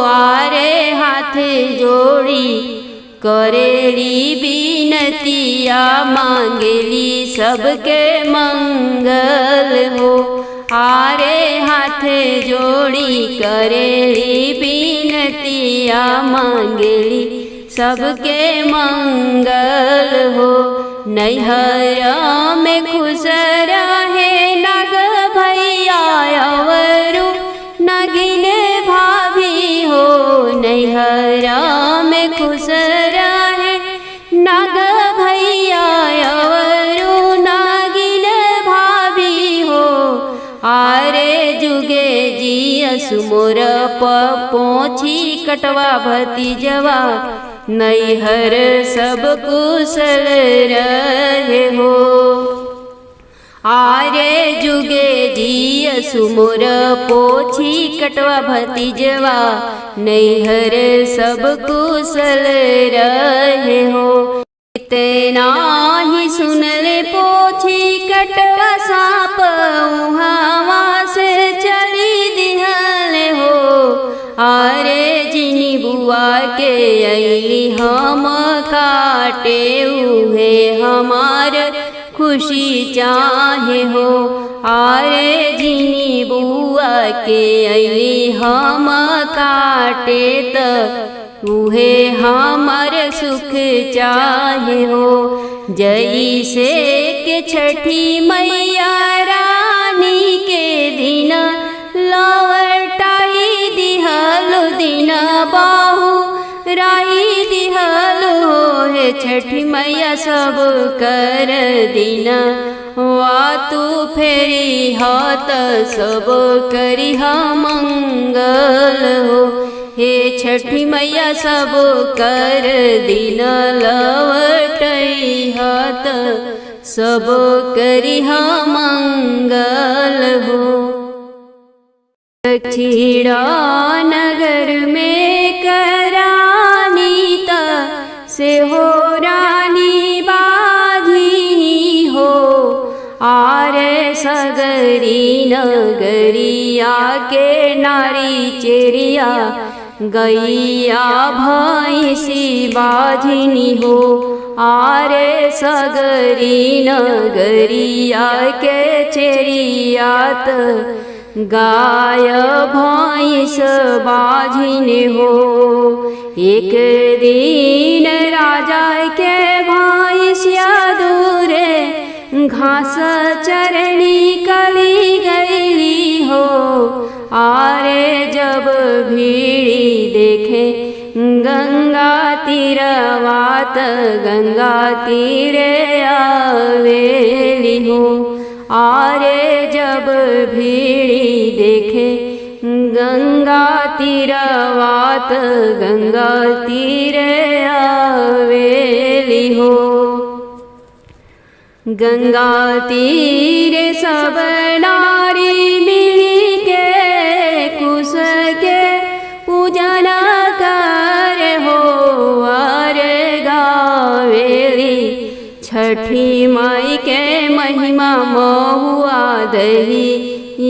आरे हाथ जोड़ी करेली बिनतिया मांगेली सबके मंगल हो। आरे हाथ जोड़ी करेली बिनतिया मांगेली सबके मंगल हो। नैहरा में खुश रहे नाग भैया अवरु नागिन भाभी हो। नैहरा में खुश रहे नाग भैया अवरु नागिन भाभी हो। आरे जुगे जियसु मोर पोछी कटवा भतीजवा नैहर सब कुशल रहे हो। आरे जुगे जियसु मोर पोछी कटवा भतीजवा नैहर सब कुशल रहे हो। इतना ही सुनले पोछी कटवा साप उहावा से बुआ के अली हम काटे उहे हमार खुशी चाहे हो। आरे जिनी बुआ के अली हम काटे त उहे हमार सुख चाहे हो। जैसे के छठी मैया रानी के दिन लौटाई दिहलो दिन बाहु राई दिहलो हे छठी मैया सब कर दिन वा तू फेरी हाथ सब करी मंगल हो। हे छठी मैया सब कर दिन लवटई हाथ सब करी मंगल हो। दक्षिणा नगर में करानीता से हो रानी बाधी हो। आरे सगरी नगरिया के नारी चेरिया गैया भैंसी बाधिनी हो। आरे सगरी नगरिया के चेरियात गाय भैंस बाझिन हो। एक दिन राजा के भैंसिया दूरे घास चरनी कली गईली हो। आरे जब भीड़ी देखे गंगा तीरवात गंगा तीरे आवेली हो। आरे जब भीड़ी देखे गंगा तीरवात गंगा तीरे आवेली हो। गंगा तीरे सब नारी मिली के कुश के पूजन कर हो। आरे गावेली छठी माई के महिमा महुआ दही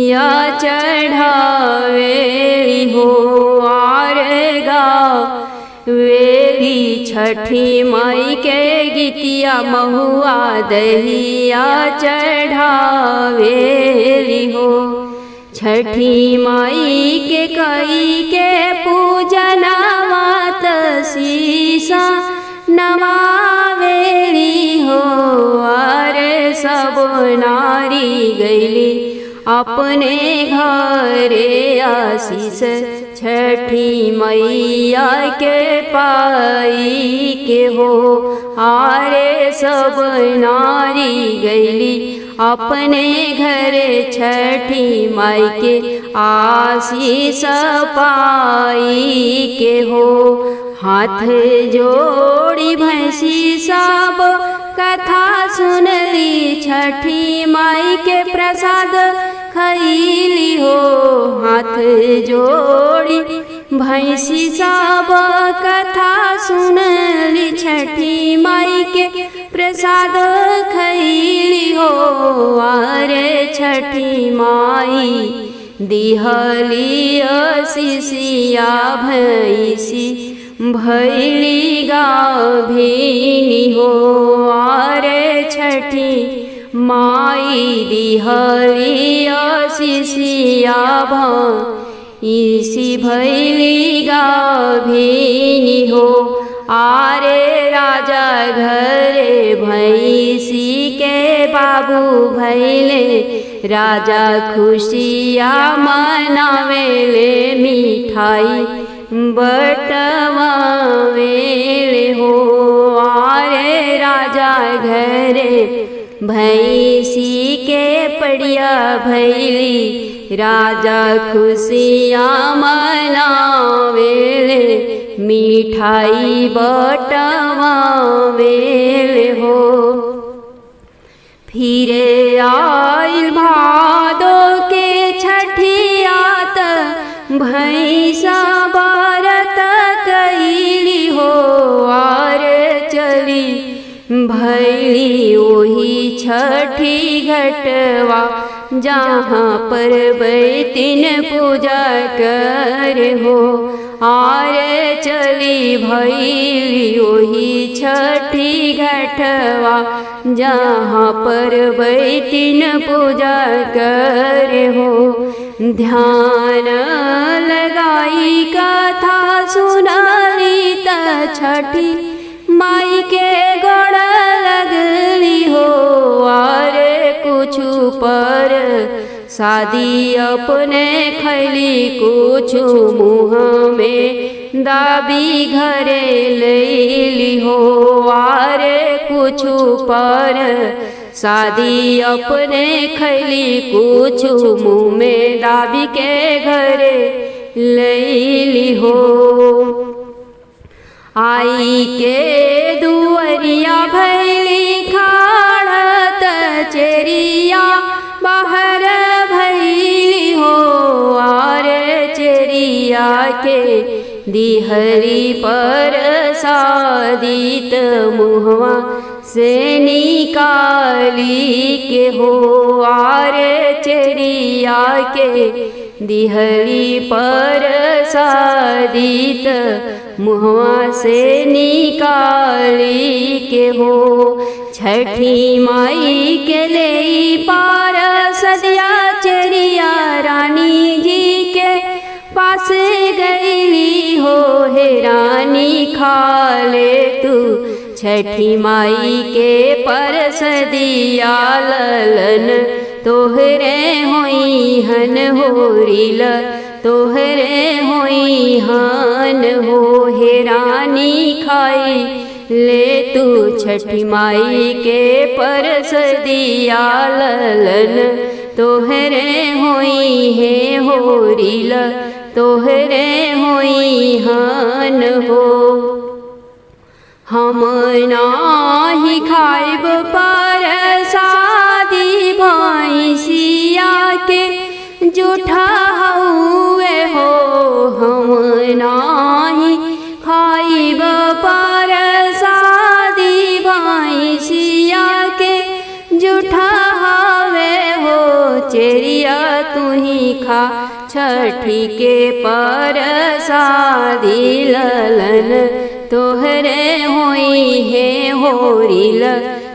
या चढ़ावेली हो। आरे गावेली छठी माई के गीतिया महुआ दहिया चढ़ावेली हो। छठी माई के कई के पूजनवात शीसा नवावेली हो। आरे सब नारी गईली अपने घरे आशीष छठी मैया के पाई के हो। आरे सब नारी गईली अपने घरे छठी माई के आशीष पाई के हो। हाथ जोड़ी भैंसी सब कथा सुनली छठी माई के प्रसाद खैली हो। हाथ जोड़ी भैंसी सब कथा सुनली छठी माई के प्रसाद खैली हो। आरे छठी माई दिहली आशीषिया भैंसी भैली गाभिनी हो। आरे छठी माई दिहली आशीषिया भैंसी भैली गाभिनी हो। आरे राजा घरे भैंसी के बाबू भैले राजा खुशिया मनावेले मिठाई बटवावेले हो। आरे राजा घरे भैंसी के पड़िया भैली राजा खुशिया मनावेले मिठाई बटवावेले हो। फिर आइल भादो के छठियात भैंसा बारत कैली हो। आरे चली भैली ओही छठी घटवा जहाँ पर बैतिन पूजा कर हो। आरे चली भैली ओही छठी घटवा जहाँ पर बैठिन पूजा करे हो। ध्यान लगाई कथा सुनाली त छठी माई के गोड़ लगली हो। आरे कुछु पर शादी अपने खैली कुछु मुँह में दाबी घरे लैली हो। आरे कुछु पर शादी अपने खैली कुछु मुँह में दाबी के घरे लैली हो। आई के दुअरिया भैली खाड़त चेरिया बाहर भैली हो। आरे चेरिया के दिहरी पर शादीत मुहवा से निकाली के हो। आरे चेरिया के दिहरी पर शादीत मुहवा से निकाली के हो। छठी माई के ले पार सदिया चेरिया रानी जी के पास गईली हो। हे रानी खा ले तू छठी माई के पर सदिया ललन तोहरे होई हन होरिल तोहरे होई हन हो। हे रानी खाई ले तू छठी माई के पर सदिया ललन तोहरे होई है होरिल तोहरे होई हन हो। हम नाही खाइब पर शादी भैंसिया के जूठा हुए हो। हम नाही खाइब पर शादी भैंसिया के जूठा हुए हो। चेरिया तू ही खा छठी के पर शादी ललन तोहरे होई है होरिल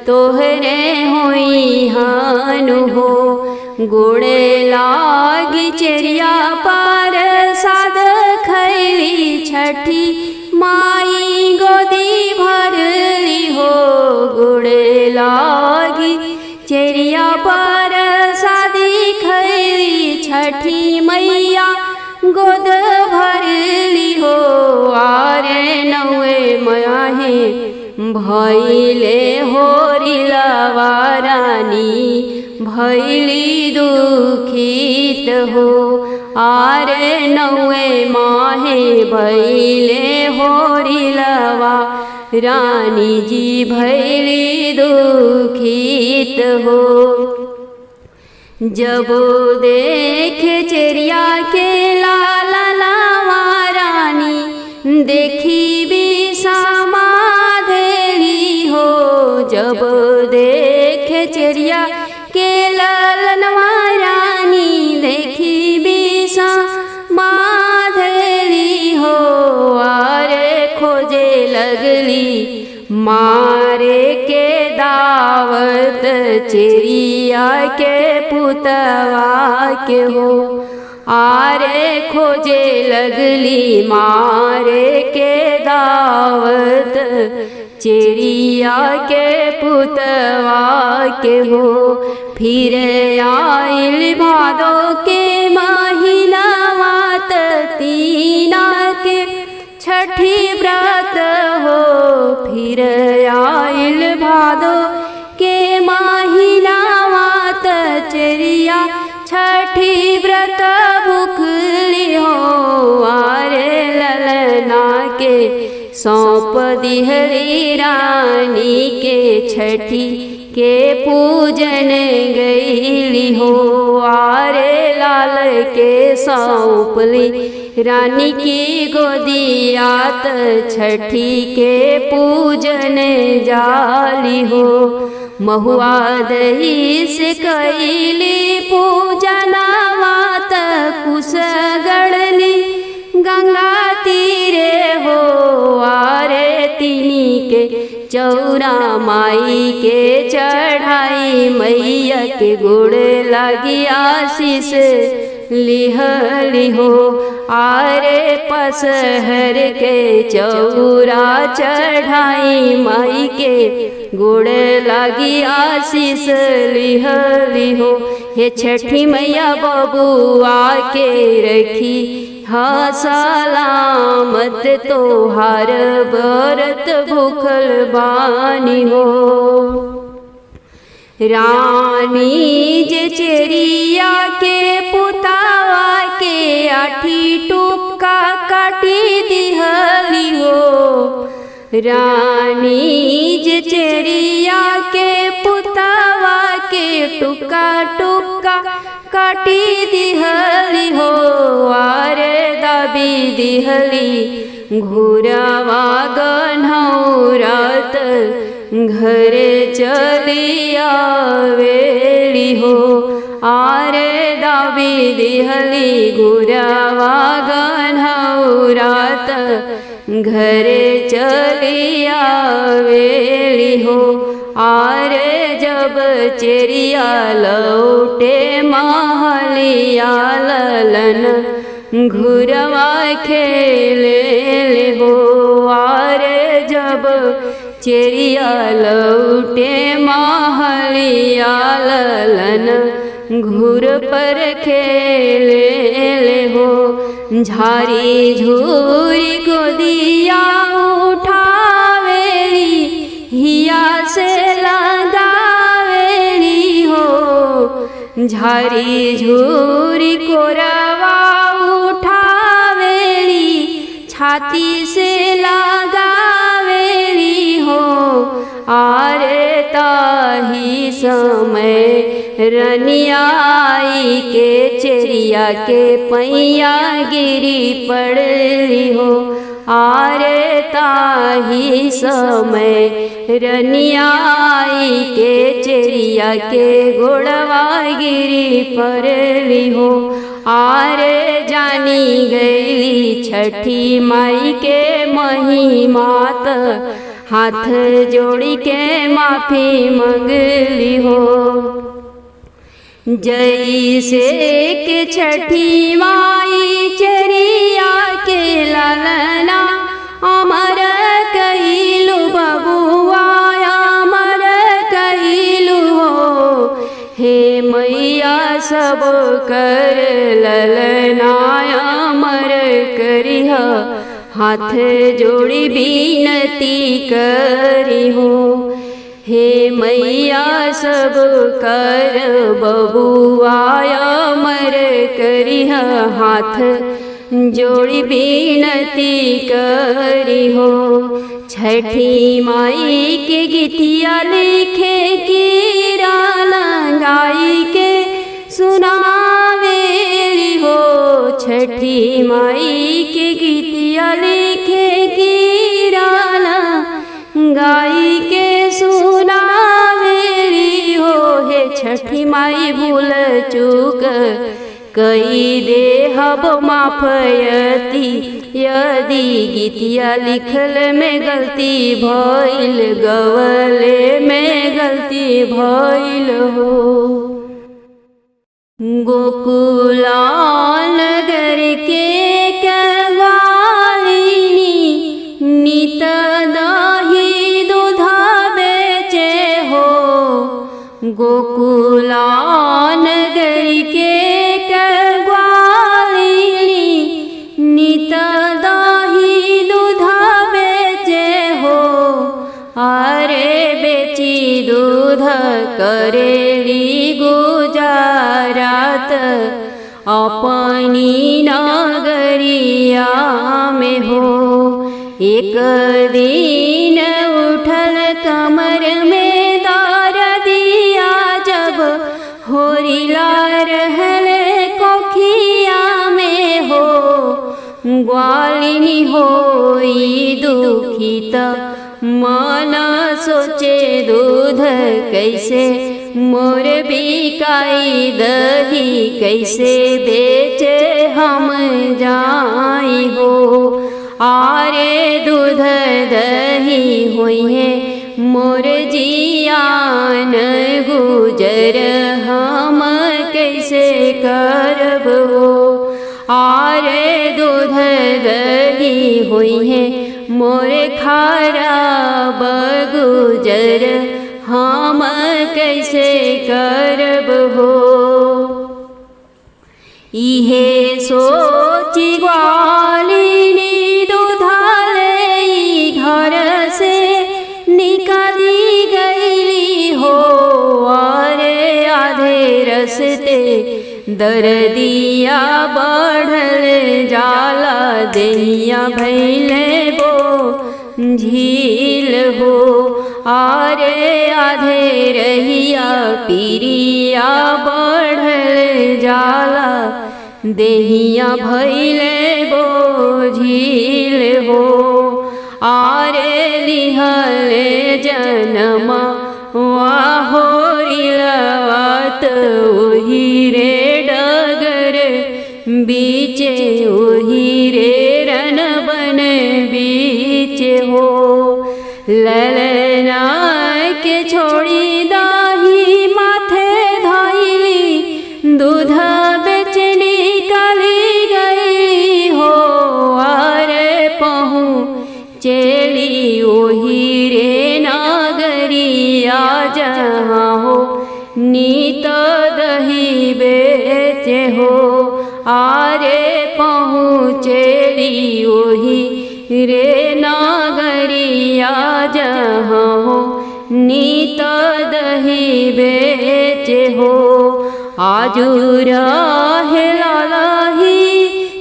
तोहरे होई हानु हो। गोड़े लागी चेरिया पर साद खैली छठी माई गोदी भरली हो। गोड़े लागी चेरिया पर शादी खैली छठी मैया गोद भरली हो। आरे नौए माहे भैले होरिलवा रानी भैली दुखित हो। आरे नौए माहे भैले होरिलवा रानी जी भैली दुखित हो। जब देखे चेरिया के लाला लावा रानी देखी भी समाधेली हो। जब देखे चेरिया के लालनवा रानी देखी भी समाधेली हो। आरे खोजे लगली मारे के दावत चेरिया के पुतवा के हो। आरे खोजे लगली मारे के दावत चेरिया के पुतवा के हो। फिर आइल भादो के महीनावा तीना के छठी व्रत हो। फिर आइल भादो के महीनावा चेरिया छठी व्रत भुखली हो। आरे ललना के सौंप दिहरी रानी के छठी के पूजन गईली हो। आरे लाल के सौंपली रानी की गोदियात छठी के पूजन जाली हो। महुआ दही से कैली पूजनावा कुश गढ़ली गंगा के चौरा माई के चढ़ाई मैया के गोड़ लागी आशीष लिहली हो। आरे पसहर के चौरा चढ़ाई माई के गोड़ लागी आशीष लिहली हो। हे छठी मैया बबुआ के रखी हा सलामत तोहार व्रत भूखल बानी हो। रानी जे चेरिया के पुतावा के आठी टुक्का काटी दिहली हो। रानी जे चेरिया के पुतावा के टुक्का टुक्का काटी दिहली हो। आरे दाबी दिहली घुरावा गन्हौरात घर चली आवेली हो। आरे दाबी दिहली घुरावा गन्हौरात घर चली आवेली हो। आरे जब चेरिया लौटे महलिया ललन घुरवा खेले हो। आरे जब चेरिया लौटे महलिया ललन घुर पर खेले हो। झारी झूरी गोदिया उठावेली हिया से लगावेली हो। झारी झूरी कोरवा उठावेली छाती से लगावेली हो। आरे ताही समय रनियाई के चेरिया के पैया गिरी पड़ली हो। आरे ताही समय रनियाई के चेरिया के गोड़वा गिरी पड़ली हो। आरे जानी गईली छठी माई के महिमात हाथ जोड़ी के माफी मंगली हो। जैसे के छठी माई चेरिया के लालना अमर कइलु बबुआ अमर कइलु हो। हे मैया सब कर ललना अमर करिह हाथ जोड़ी बिनती करी हो। हे मैया सब कर बबुआ अमर करिह हाथ जोड़ी बिनती करी हो। छठी माई के गीतिया लिखे कीरा लंगाई के सुनावेली हो। छठी माई के गीतिया लिखे कीरा लंगाई के सुनावेली हो। हे छठी माई भूल चूक कई देहब माफयती यदि गीतिया लिखल में गलती भइल गवले में गलती भइल हो। गोकुला नगर के कवालिनी नित दही दूधा बेचे हो। गोकुला नगर के कवालिनी नित दही दूधा बेचे हो। अरे बेची दूध करेली गुजारात अपनी नगरिया में हो। एक दिन उठल कमर में दर्दिया जब होरिला रहल कोखिया में हो। ग्वालिनी होई दुखित मन सोचे दूध कैसे मोर बिकाई दही कैसे बेचे हम जाई हो। आरे दूध दही हुई है मोर जियान गुजर हम कैसे करब हो। आरे दूध दही हुई है मोर खराब गुजर हम कैसे करब हो। इहे सोची ग्वालिनी दूधाले घर से निकाली गईली हो। अरे आधे रस्ते दर्दिया बढ़ल जाला देहिया भैले बो झील हो। आरे आधे रहिया पीरिया बढ़ल जाला देहिया भैले बो झील हो। आरे लिहले जनमा वाहोरिलवात ओही रे डगर बीचे ओही रे रन बन बीचे हो। ललना के छोड़ी दाही माथे धाइली दूध बेचनी काली गई हो। आरे पहुँचेली ओही रे नागरिया जहाँ हो नीत दही बेचे हो। आरे पहुँचेली ओही रे नागरिया जहाँ हो नीत दही बेचे हो। आजू रहे लाही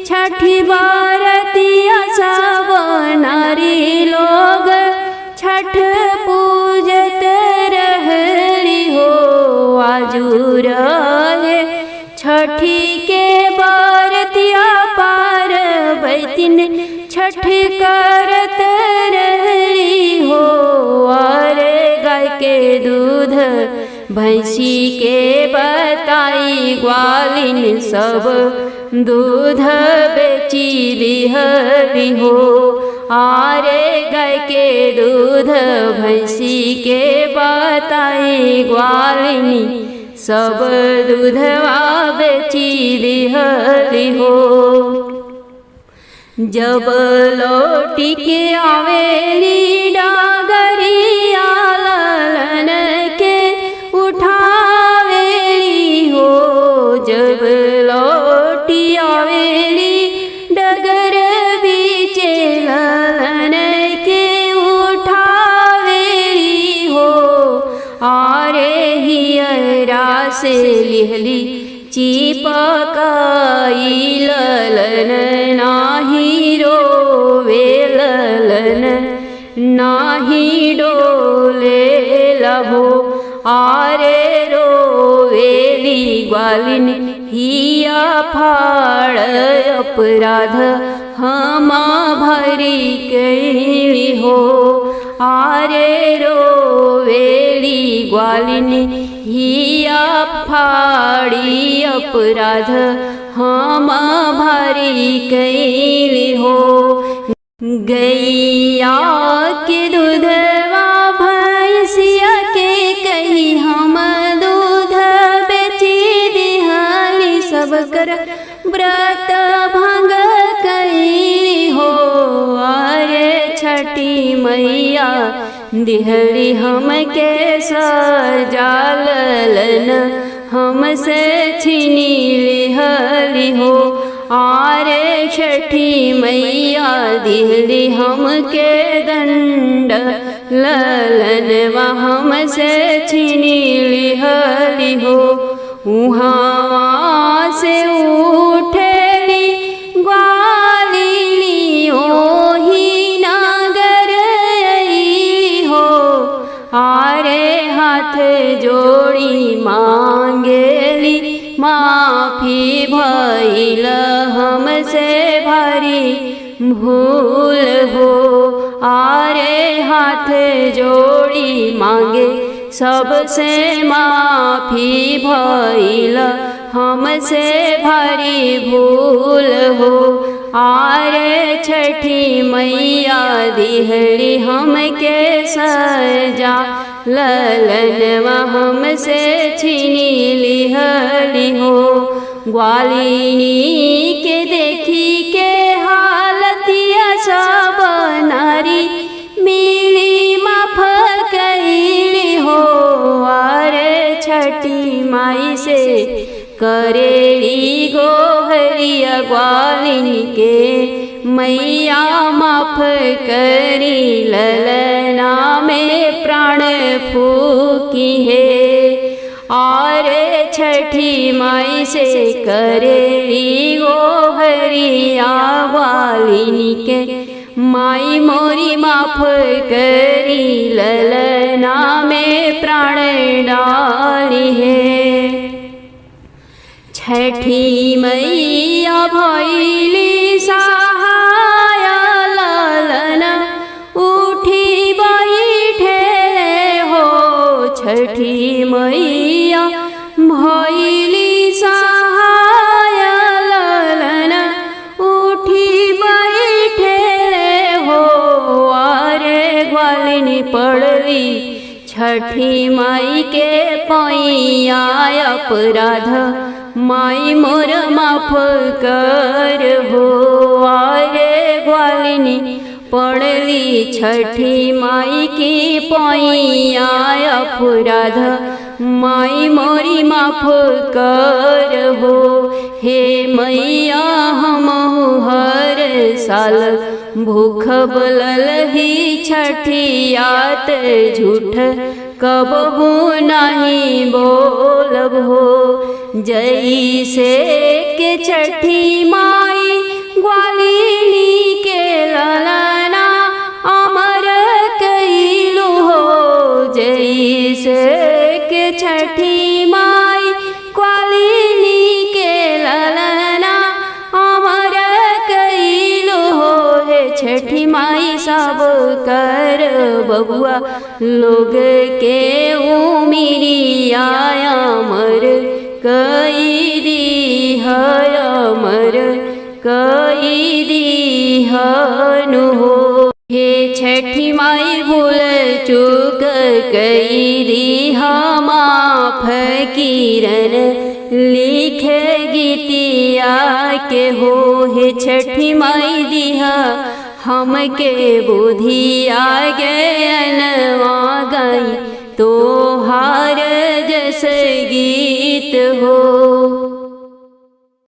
छठी बारतिया सब नारी लोग छठ पूजत रहली हो। आजू रहे छठी के बारतिया पार बैतिन छठ करत रहली हो। अरे गाय के दूध भैंसी के बताई ग्वालिन सब दूध बेची लिहली हो। आरे गाय के दूध भैंसी के बताई ग्वालिनी सब दूधवा बेची लिहली हो। जब लौटी के आवेली डागरिया ललन के उठावेली हो। जब लौटी आवेली डगर बीचे ललन के उठावेली हो। आरे हियरा से लिहली चिपकाई ललन नाही रोवे ललन नाही डोले लहो। आरे रोवेली ग्वालिन हिया फाड़ अपराध हमा भरी कैली हो। आरे रोवेली ग्वालिन हिया फाड़ी अपराध हमा भारी कैली हो। गैया के दूधवा भैंसिया के कही हम दूध बेची दिहाली सब कर व्रत भंग कैली हो। अरे छठी मैया दिहली हम के सजालन हमसे छीनी लिहली हो। आरे छठी मैया दिहली हम के दंड ललनवा हमसे छीनी लिहली हो। उहाँ से उठली ग्वालिनी ओही नागर आई हो। आरे हाथ जोड़ी मांगेली माफी भइल हमसे भारी भूल हो। आरे हाथ जोड़ी मांगे सबसे माफी भइल हमसे भारी भूल हो। आर छठी मैया दिहली हमके सजा, ललनवा हमसे छीनी लिहली हो। ग्वालिनी के देखी के हालतिया सब नारी मिली माफ कैली हो। आरे छठी माई से करेली गोहरिया ग्वालिनी के मैया माफ करी, ललना में प्राण फूकी है। और छठी माई से करेली गोहरिया ग्वालिनी के माई मोरी माफ करी, ललना में प्राण डाली है। छठी मैया भैली सहाय, ललना उठी बैठे हो। छठी मैया भैली सहाय, ललना उठी बैठे हो। अरे ग्वालिनी पड़ली छठी माई के पैया, अपराध माई मोर माफ कर हो। आरे ग्वालिनी पड़ली छठी माई की पैया, अपराध माई मोरी माफ कर हो। हे मैया हमहु हर साल भूख बोलल ही छठियात, झूठ कबहू नहीं बोलब हो। जैसे के छठी माई ग्वालिनी के ललना अमर कैलू हो। जैसे के छठी माई ग्वालिनी के ललना अमर कैलू हो। हे छठी माई सब कर बबुआ लोग के उमिरिया अमर कई दी है, अमर कई दी हनु हो। हे छठी माई भूल चूक कई दी माफ, किरण लिख गीतिया के हो। हे छठी माई दिहा हमके बुधिया ज्ञानवा गाई, तो हार जस गीत हो।